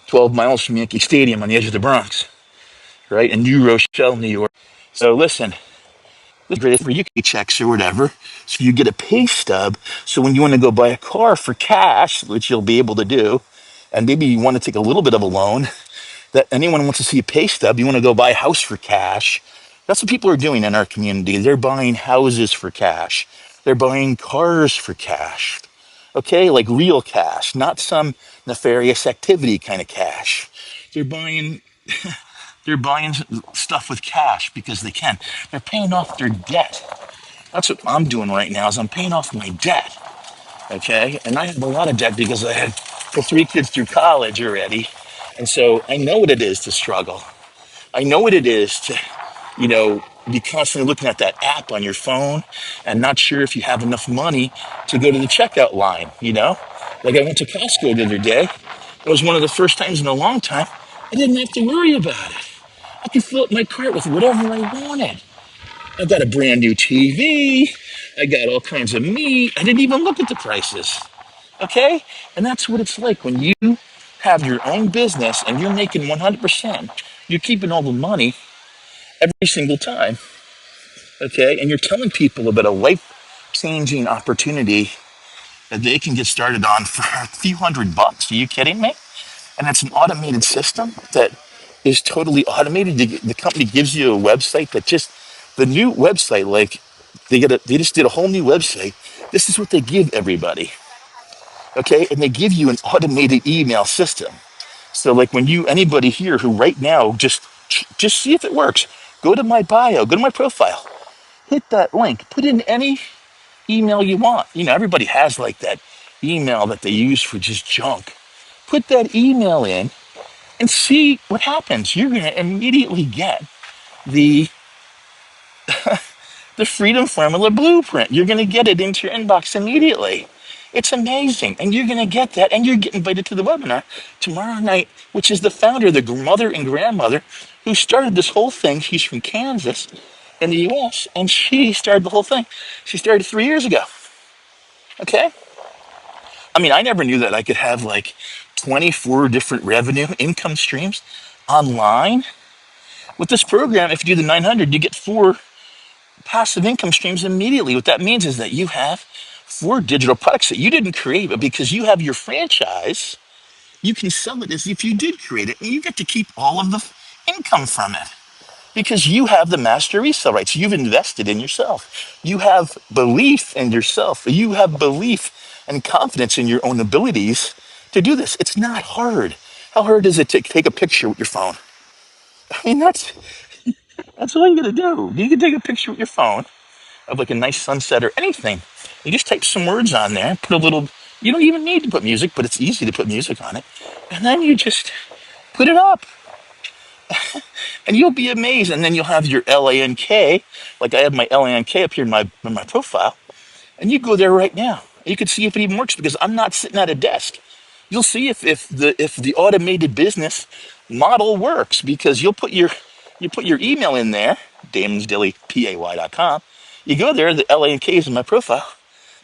12 miles from Yankee Stadium on the edge of the Bronx, right? In New Rochelle, New York. So listen, for you checks or whatever. So you get a pay stub. So when you want to go buy a car for cash, which you'll be able to do, and maybe you want to take a little bit of a loan, that anyone wants to see a pay stub, you want to go buy a house for cash. That's what people are doing in our community. They're buying houses for cash. They're buying cars for cash. Okay, like real cash, not some nefarious activity kind of cash. They're buying they're buying stuff with cash because they can. They're paying off their debt. That's what I'm doing right now is I'm paying off my debt. Okay, and I have a lot of debt because I had put 3 kids through college already, and so I know what it is to struggle. I know what it is to, be constantly looking at that app on your phone and not sure if you have enough money to go to the checkout line. Like I went to Costco the other day. It was one of the first times in a long time I didn't have to worry about it. I could fill up my cart with whatever I wanted. I got a brand new TV. I got all kinds of meat. I didn't even look at the prices. Okay? And that's what it's like when you have your own business and you're making 100%. You're keeping all the money every single time. Okay? And you're telling people about a life changing opportunity that they can get started on for a few $100. Are you kidding me? And it's an automated system that is totally automated. The company gives you a website that just the new website, like they just did a whole new website. This is what they give everybody. Okay, and they give you an automated email system. So like when anybody here who right now just see if it works. Go to my bio, go to my profile, hit that link, put in any email you want. Everybody has like that email that they use for just junk. Put that email in and see what happens. You're going to immediately get the the Freedom Formula blueprint. You're going to get it into your inbox immediately. It's amazing. And you're going to get that. And you're getting invited to the webinar tomorrow night, which is the founder, the mother and grandmother who started this whole thing. She's from Kansas in the US, and she started the whole thing. She started 3 years ago. Okay? I mean, I never knew that I could have like 24 different revenue income streams online. With this program, if you do the 900, you get 4 passive income streams immediately. What that means is that you have 4 digital products that you didn't create, but because you have your franchise, you can sell it as if you did create it, and you get to keep all of the income from it because you have the master resale rights. You've invested in yourself. You have belief in yourself. You have belief and confidence in your own abilities to do this. It's not hard. How hard is it to take a picture with your phone? I mean, that's all you got to do. You can take a picture with your phone, of like a nice sunset or anything. You just type some words on there, put a little, you don't even need to put music, but it's easy to put music on it. And then you just put it up and you'll be amazed. And then you'll have your LANK, like I have my LANK up here in my profile, and you go there right now. You can see if it even works because I'm not sitting at a desk. You'll see if the automated business model works because you put your email in there, damonsdailypay.com. You go there, the LANK is in my profile.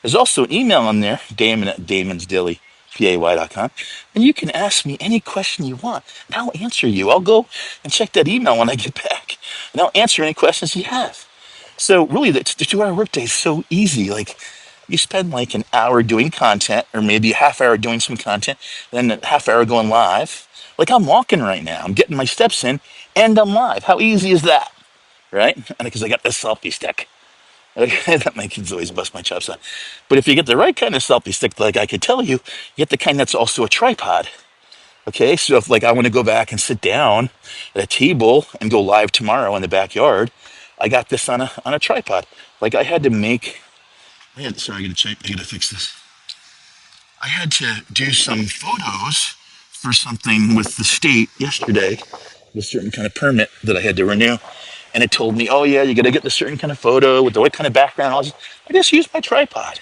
There's also an email on there, Damon at damonsdailypay.com. And you can ask me any question you want. And I'll answer you. I'll go and check that email when I get back. And I'll answer any questions you have. So really, the 2 hour workday is so easy. Like you spend like an hour doing content or maybe a half hour doing some content, then a half hour going live. Like I'm walking right now. I'm getting my steps in and I'm live. How easy is that? Right? And because I got this selfie stick. Okay, that my kids always bust my chops on. But if you get the right kind of selfie stick, like I could tell you get the kind that's also a tripod. Okay, so if like I want to go back and sit down at a table and go live tomorrow in the backyard, I got this on a tripod. Like I had to make. Sorry, I gotta check. I gotta fix this. I had to do some photos for something with the state yesterday, a certain kind of permit that I had to renew. And it told me, oh yeah, you got to get the certain kind of photo with the right kind of background. I just used my tripod.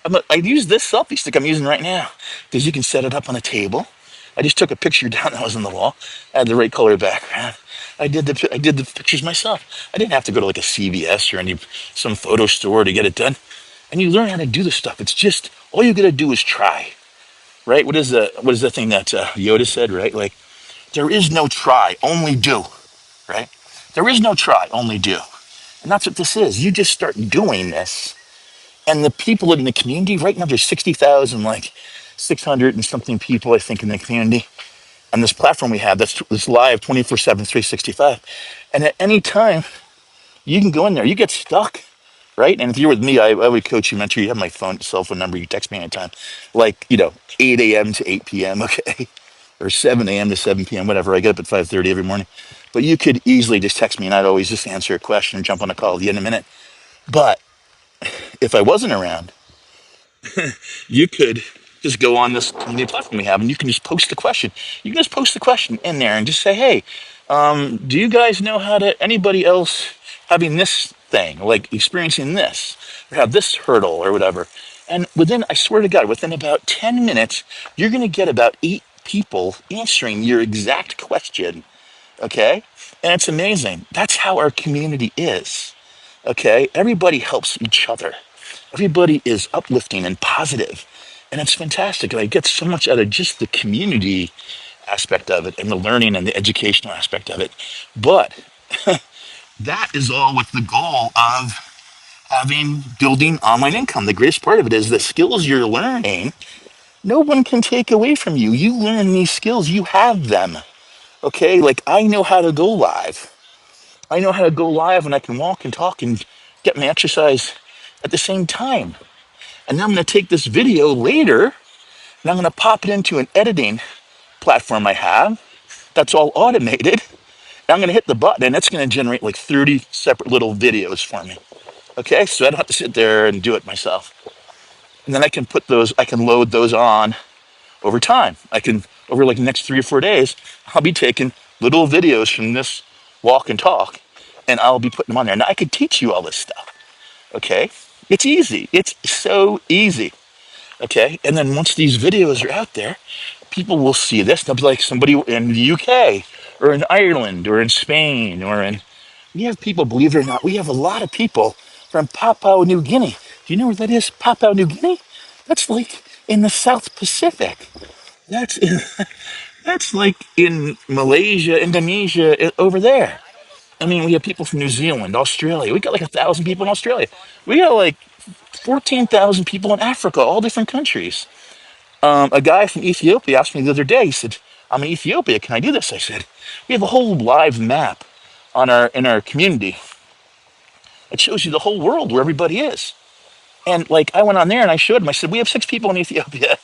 I use this selfie stick I'm using right now because you can set it up on a table. I just took a picture down that was on the wall. I had the right color background. I did the pictures myself. I didn't have to go to like a CVS or some photo store to get it done. And you learn how to do this stuff. It's just all you got to do is try, right? What is the thing that Yoda said, right? Like there is no try, only do, right? There is no try, only do. And that's what this is. You just start doing this. And the people in the community, right now there's 60,000, like 600 and something people, I think, in the community. And this platform we have that's live 24/7, 365. And at any time, you can go in there. You get stuck, right? And if you're with me, I would coach you, mentor you. You have my cell phone number. You text me anytime. Like, 8 a.m. to 8 p.m., okay? Or 7 a.m. to 7 p.m., whatever. I get up at 5:30 every morning. But you could easily just text me, and I'd always just answer a question and jump on a call at the end of a minute. But if I wasn't around, you could just go on this community platform we have and you can just post the question. You can just post the question in there and just say, hey, do you guys know how to, anybody else having this thing, like experiencing this, or have this hurdle or whatever? And I swear to God, within about 10 minutes, you're going to get about 8 people answering your exact question. Okay. And it's amazing. That's how our community is. Okay. Everybody helps each other. Everybody is uplifting and positive, and it's fantastic. And I get so much out of just the community aspect of it and the learning and the educational aspect of it. But that is all with the goal of building online income. The greatest part of it is the skills you're learning, no one can take away from you. You learn these skills, you have them. Okay, like I know how to go live. I know how to go live and I can walk and talk and get my exercise at the same time. And now I'm going to take this video later and I'm going to pop it into an editing platform I have that's all automated. And I'm going to hit the button and it's going to generate like 30 separate little videos for me. Okay, so I don't have to sit there and do it myself. And then I can load those on over time. Over like the next 3 or 4 days, I'll be taking little videos from this walk and talk and I'll be putting them on there. Now I could teach you all this stuff. Okay, it's easy. It's so easy. Okay. And then once these videos are out there, people will see this. They'll be like somebody in the UK or in Ireland or in Spain we have people, believe it or not, we have a lot of people from Papua New Guinea. Do you know where that is? Papua New Guinea? That's like in the South Pacific. That's in, that's like in Malaysia, Indonesia, over there. I mean, we have people from New Zealand, Australia. We got like 1,000 people in Australia. We got like 14,000 people in Africa, all different countries. A guy from Ethiopia asked me the other day. He said, "I'm in Ethiopia. Can I do this?" I said, "We have a whole live map in our community. It shows you the whole world where everybody is." And like I went on there and I showed him. I said, "We have 6 people in Ethiopia."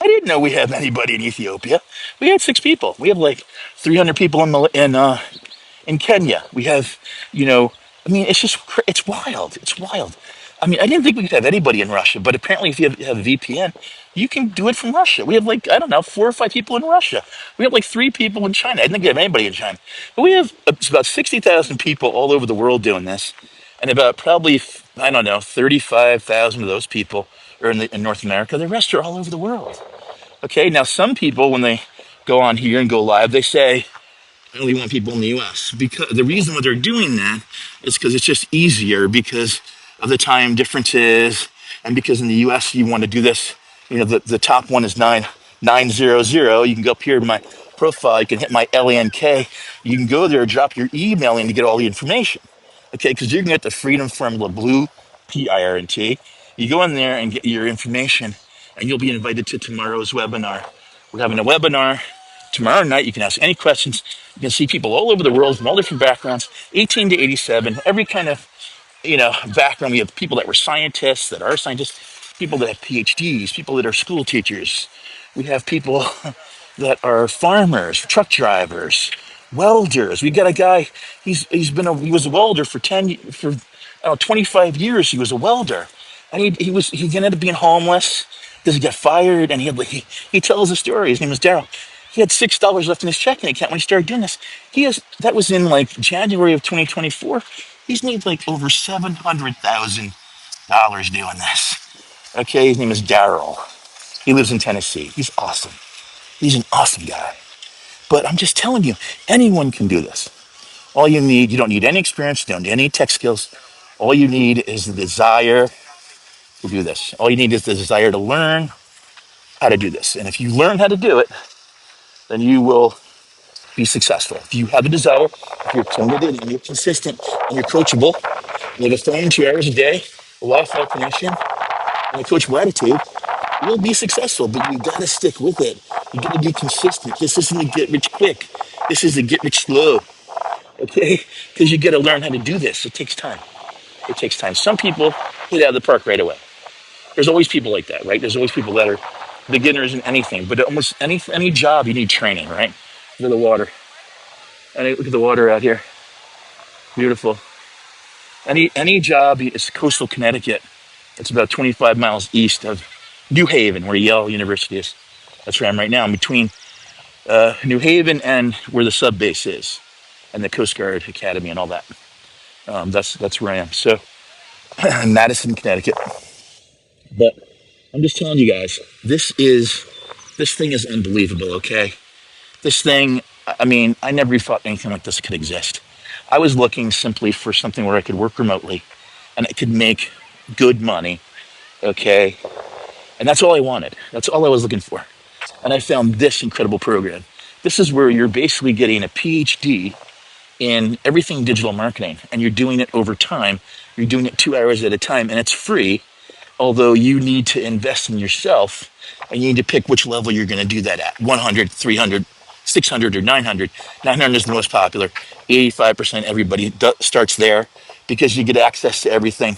I didn't know we have anybody in Ethiopia. We had 6 people. We have like 300 people in Kenya. We have, you know, I mean, it's just it's wild. It's wild. I mean, I didn't think we could have anybody in Russia, but apparently, if you have a VPN, you can do it from Russia. We have like I don't know 4 or 5 people in Russia. We have like 3 people in China. I didn't think we have anybody in China, but we have it's about 60,000 people all over the world doing this, and about probably I don't know 35,000 of those people are in North America. The rest are all over the world. Okay, now some people when they go on here and go live, they say I only want people in the U.S. Because the reason why they're doing that is because it's just easier because of the time differences, and because in the U.S. you want to do this. You know, the top one is 9900. You can go up here to my profile. You can hit my LANK. You can go there, drop your email in to get all the information. Okay, because you're gonna get the Freedom Formula Blue PIRNT. You go in there and get your information, and you'll be invited to tomorrow's webinar. We're having a webinar tomorrow night. You can ask any questions. You can see people all over the world from all different backgrounds, 18 to 87, every kind of background. We have people that were scientists, that are scientists, people that have PhDs, people that are school teachers. We have people that are farmers, truck drivers, welders. We got a guy. He was a welder for 25 years. He was a welder, and he ended up being homeless because he got fired. And he tells a story. His name is Daryl. He had $6 left in his checking account when he started doing this. That was in like January of 2024. He's made like over $700,000 doing this. Okay, his name is Daryl. He lives in Tennessee. He's awesome. He's an awesome guy. But I'm just telling you, anyone can do this. You don't need any experience, you don't need any tech skills. All you need is the desire to do this. All you need is the desire to learn how to do this. And if you learn how to do it, then you will be successful. If you have a desire, if you're committed and you're consistent and you're coachable, and you have a phone 2 hours a day, a Wi-Fi connection, and a coachable attitude, you'll be successful. But you gotta stick with it. You gotta be consistent. This isn't a get rich quick. This is a get rich slow. Okay? Because you gotta learn how to do this. It takes time. It takes time. Some people hit out of the park right away. There's always people like that, right? There's always people that are beginners in anything, but almost any job you need training, right? Look at the water. Look at the water out here. Beautiful. Any job, it's coastal Connecticut. It's about 25 miles east of New Haven, where Yale University is. That's where I'm right now. I'm between New Haven and where the sub base is, and the Coast Guard Academy and all that. That's where I am. So, Madison, Connecticut. But I'm just telling you guys, this thing is unbelievable. Okay, this thing. I mean, I never thought anything like this could exist. I was looking simply for something where I could work remotely, and I could make good money. Okay, and that's all I wanted. That's all I was looking for. And I found this incredible program. This is where you're basically getting a PhD in everything digital marketing, and you're doing it over time. You're doing it 2 hours at a time, and it's free, although you need to invest in yourself, and you need to pick which level you're going to do that at 100, 300, 600, or 900. 900 is the most popular. 85% everybody starts there because you get access to everything.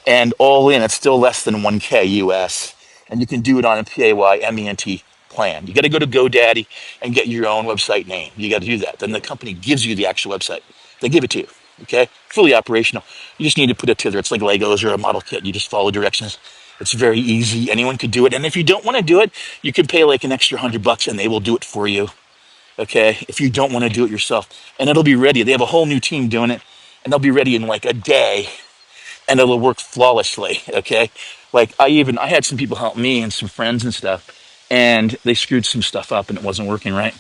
And all in, it's still less than 1K US. And you can do it on a PAYMENT plan. You got to go to GoDaddy and get your own website name. You got to do that. Then the company gives you the actual website. They give it to you. Okay, fully operational. You just need to put it together. It's like Legos or a model kit. You just follow directions. It's very easy. Anyone could do it. And if you don't want to do it, you can pay like an extra $100 and they will do it for you. Okay, if you don't want to do it yourself, and it'll be ready. They have a whole new team doing it, and they'll be ready in like a day, and it'll work flawlessly. Okay, like I had some people help me and some friends and stuff, and they screwed some stuff up and it wasn't working right.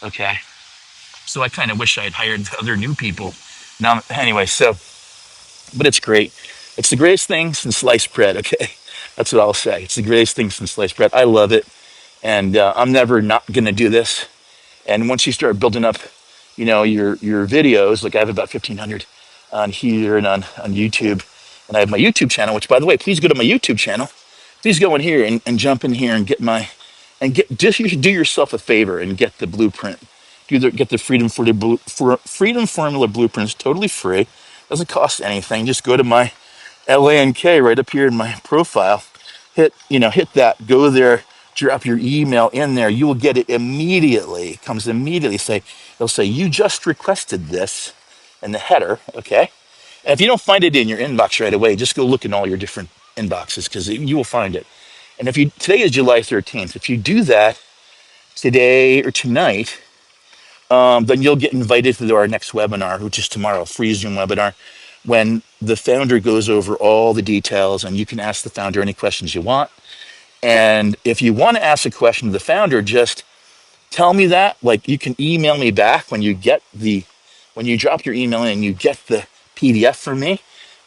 Okay, so I kind of wish I had hired other new people. Now, anyway, but it's great. It's the greatest thing since sliced bread. Okay, that's what I'll say. It's the greatest thing since sliced bread. I love it, and I'm never not gonna do this. And once you start building up, your videos, like I have about 1,500 on here and on YouTube, and I have my YouTube channel. Which, by the way, please go to my YouTube channel. Please go in here and jump in here and just you should do yourself a favor and get the blueprint. Get the Freedom Formula blueprint. It's totally free. Doesn't cost anything. Just go to my LANK right up here in my profile. Hit that. Go there. Drop your email in there. You will get it immediately. It comes immediately. It'll say you just requested this in the header. Okay. And if you don't find it in your inbox right away, just go look in all your different inboxes because you will find it. And if you today is July 13th, if you do that today or tonight, then you'll get invited to our next webinar, which is tomorrow, free Zoom webinar, when the founder goes over all the details and you can ask the founder any questions you want. And if you want to ask a question to the founder, just tell me that. Like you can email me back when you drop your email in and you get the PDF from me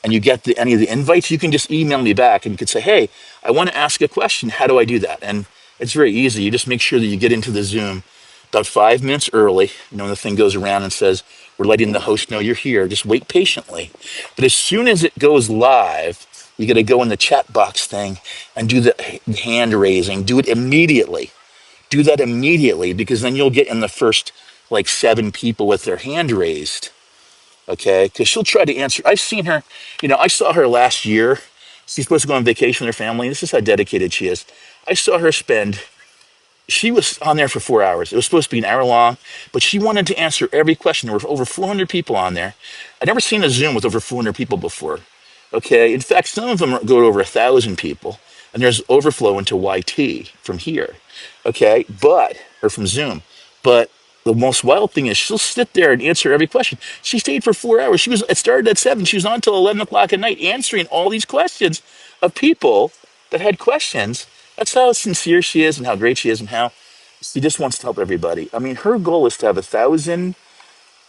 and you get any of the invites, you can just email me back and you could say, hey, I want to ask a question. How do I do that? And it's very easy. You just make sure that you get into the Zoom about 5 minutes early. When the thing goes around and says, we're letting the host know you're here. Just wait patiently. But as soon as it goes live, you got to go in the chat box thing and do the hand raising. Do it immediately. Do that immediately because then you'll get in the first like 7 people with their hand raised. Okay, because she'll try to answer. I've seen her, I saw her last year. She's supposed to go on vacation with her family. This is how dedicated she is. I saw her spend, she was on there for 4 hours. It was supposed to be an hour long, but she wanted to answer every question. There were over 400 people on there. I'd never seen a Zoom with over 400 people before. Okay, in fact, some of them go to over 1,000 people, and there's overflow into YT from here. Okay, or from Zoom. But the most wild thing is she'll sit there and answer every question. She stayed for 4 hours. It started at 7. She was on till 11 o'clock at night answering all these questions of people that had questions. That's how sincere she is and how great she is and how she just wants to help everybody. I mean, her goal is to have 1,000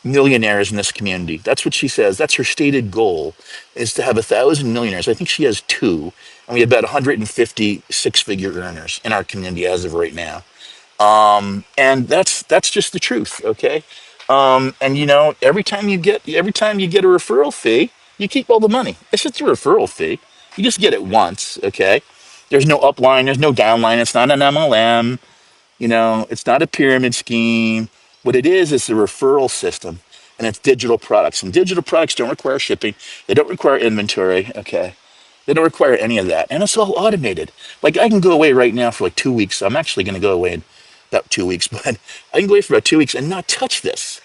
millionaires in this community. That's what she says. That's her stated goal, is to have 1,000 millionaires. I think she has two, and we have about 150 six-figure earners in our community as of right now. And that's just the truth, okay? And every time you get a referral fee, you keep all the money. It's just a referral fee. You just get it once, okay? There's no upline, there's no downline. It's not an MLM. It's not a pyramid scheme. What it is a referral system, and it's digital products. And digital products don't require shipping. They don't require inventory. Okay, they don't require any of that, and it's all automated. Like I can go away right now for like 2 weeks. I'm actually going to go away in about 2 weeks, but I can go away for about 2 weeks and not touch this,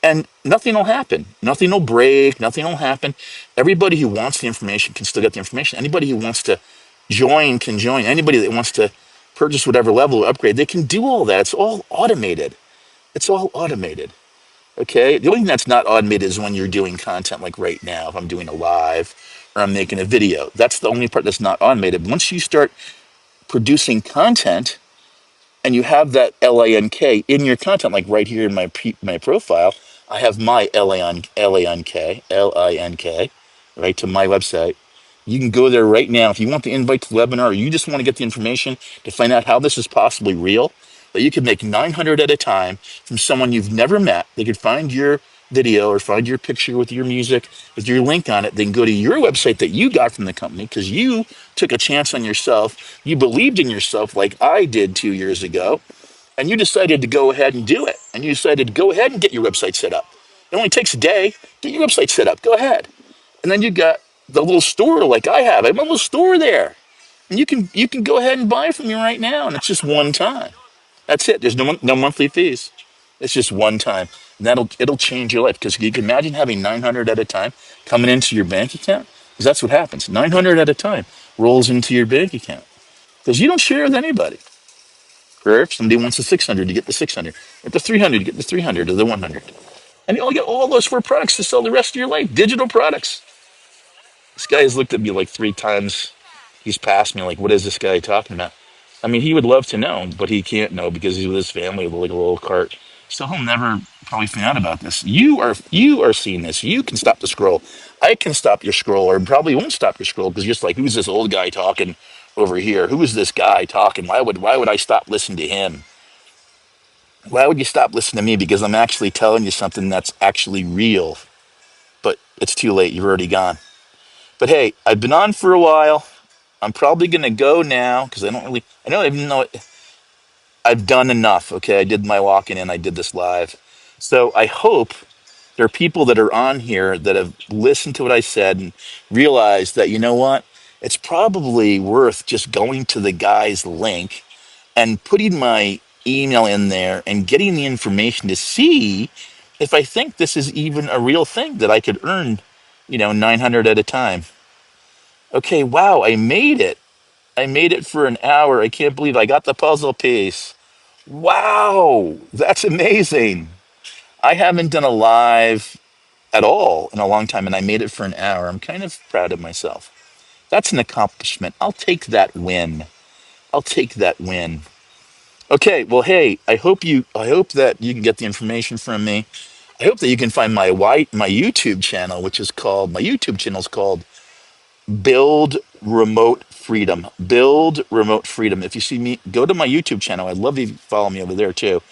and nothing will happen. Nothing will break. Nothing will happen. Everybody who wants the information can still get the information. Anybody who wants to join can join. Anybody that wants to purchase whatever level of upgrade, they can do all that. It's all automated. It's all automated. Okay. The only thing that's not automated is when you're doing content like right now, if I'm doing a live or I'm making a video. That's the only part that's not automated. Once you start producing content and you have that LANK in your content, like right here in my profile, I have my LANK, right, to my website. You can go there right now if you want the invite to the webinar or you just want to get the information to find out how this is possibly real. But you can make 900 at a time from someone you've never met. They could find your video or find your picture with your music, with your link on it. They can go to your website that you got from the company because you took a chance on yourself. You believed in yourself like I did 2 years ago. And you decided to go ahead and do it. And you decided to go ahead and get your website set up. It only takes a day. Get your website set up. Go ahead. And then you got the little store like I have. I have a little store there. And you can go ahead and buy from me right now. And it's just one time. That's it. There's no monthly fees. It's just one time. And it'll change your life because you can imagine having 900 at a time coming into your bank account. Because that's what happens. 900 at a time rolls into your bank account because you don't share with anybody. Or if somebody wants the 600, you get the 600. If the 300, you get the 300 or the 100. And you only get all those 4 products to sell the rest of your life. Digital products. This guy has looked at me like 3 times. He's passed me like, what is this guy talking about? I mean, he would love to know, but he can't know because he's with his family with like a little cart. So he'll never probably find out about this. You are seeing this. You can stop the scroll. I can stop your scroll, or probably won't stop your scroll because you're just like, who's this old guy talking over here? Who is this guy talking? Why would I stop listening to him? Why would you stop listening to me? Because I'm actually telling you something that's actually real. But it's too late. You're already gone. But hey, I've been on for a while. I'm probably going to go now because I don't even know it. I've done enough. Okay. I did my walking in. I did this live. So I hope there are people that are on here that have listened to what I said and realized that, you know what? It's probably worth just going to the guy's link and putting my email in there and getting the information to see if I think this is even a real thing that I could earn 900 at a time. Okay, wow, I made it. I made it for an hour. I can't believe I got the puzzle piece. Wow, that's amazing. I haven't done a live at all in a long time, and I made it for an hour. I'm kind of proud of myself. That's an accomplishment. I'll take that win. I'll take that win. Okay, well, hey, I hope that you can get the information from me. I hope that you can find my YouTube channel, my YouTube channel is called Build Remote Freedom. Build Remote Freedom. If you see me, go to my YouTube channel. I'd love if you follow me over there too.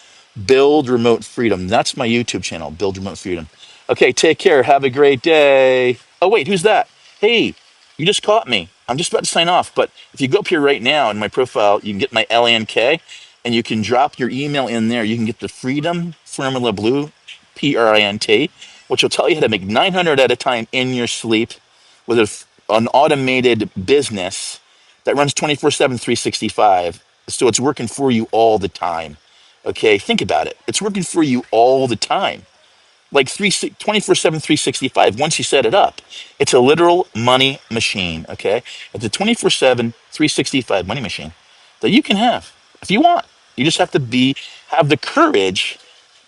Build Remote Freedom. That's my YouTube channel, Build Remote Freedom. Okay, take care. Have a great day. Oh, wait, who's that? Hey, you just caught me. I'm just about to sign off, but if you go up here right now in my profile, you can get my LANK and you can drop your email in there. You can get the Freedom Formula Blue, PRINT, which will tell you how to make 900 at a time in your sleep with an automated business that runs 24/7, 365. So it's working for you all the time. Okay, think about it. It's working for you all the time, like 24/7, 365. Once you set it up, it's a literal money machine. Okay, it's a 24/7, 365 money machine that you can have if you want. You just have to have the courage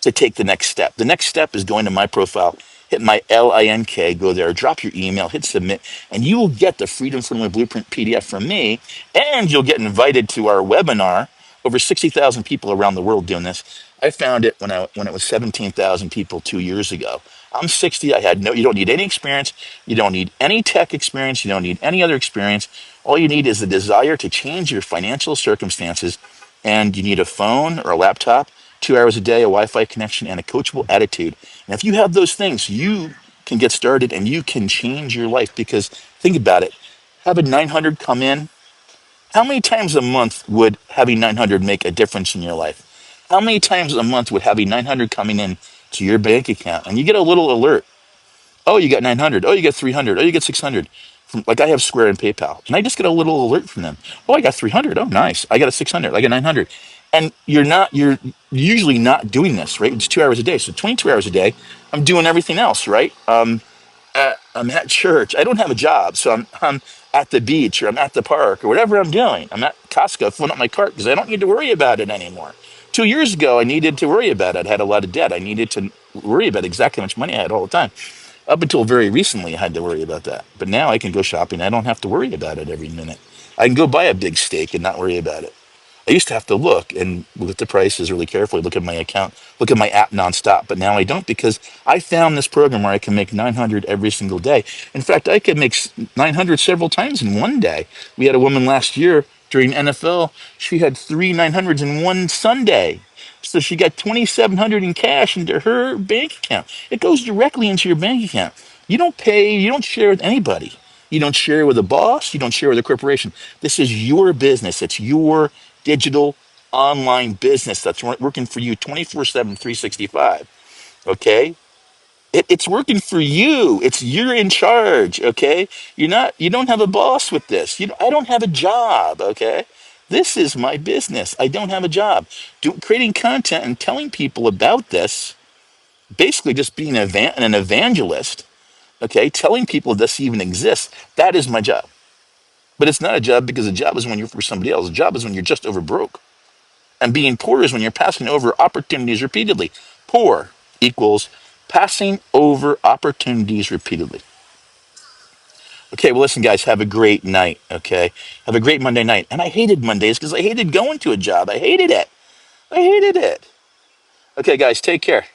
to take the next step. The next step is going to my profile, hit my LINK, go there, drop your email, hit submit, and you will get the Freedom Formula Blueprint PDF from me, and you'll get invited to our webinar. Over 60,000 people around the world doing this. I found it when it was 17,000 people 2 years ago. I'm 60. You don't need any experience. You don't need any tech experience. You don't need any other experience. All you need is the desire to change your financial circumstances. And you need a phone or a laptop, 2 hours a day, a Wi-Fi connection, and a coachable attitude. And if you have those things, you can get started and you can change your life. Because think about it, having 900 come in, how many times a month would having 900 make a difference in your life? How many times a month would having 900 coming in to your bank account and you get a little alert? Oh, you got 900. Oh, you got 300. Oh, you get 600. Like I have Square and PayPal, and I just get a little alert from them. Oh, I got 300. Oh, nice. I got a 600. I got 900. And you're usually not doing this, right? It's 2 hours a day. So 22 hours a day, I'm doing everything else, right? I'm at church. I don't have a job, so I'm at the beach or I'm at the park or whatever I'm doing. I'm at Costco filling up my cart because I don't need to worry about it anymore. 2 years ago, I needed to worry about it. I had a lot of debt. I needed to worry about exactly how much money I had all the time. Up until very recently, I had to worry about that. But now I can go shopping. I don't have to worry about it every minute. I can go buy a big steak and not worry about it. I used to have to look at the prices really carefully, look at my account, look at my app nonstop. But now I don't because I found this program where I can make 900 every single day. In fact, I could make 900 several times in one day. We had a woman last year during NFL. She had three 900s in one Sunday. So she got 2,700 in cash into her bank account. It goes directly into your bank account. You don't pay, you don't share with anybody. You don't share with a boss, you don't share with a corporation. This is your business. It's your digital online business that's working for you 24/7, 365. Okay? It's working for you. You're in charge. Okay? You don't have a boss with this. I don't have a job. Okay? This is my business. I don't have a job. Creating content and telling people about this, basically just being an evangelist, okay? Telling people this even exists, that is my job. But it's not a job because a job is when you're for somebody else. A job is when you're just over broke. And being poor is when you're passing over opportunities repeatedly. Poor equals passing over opportunities repeatedly. Okay, well, listen, guys, have a great night, okay? Have a great Monday night. And I hated Mondays because I hated going to a job. I hated it. I hated it. Okay, guys, take care.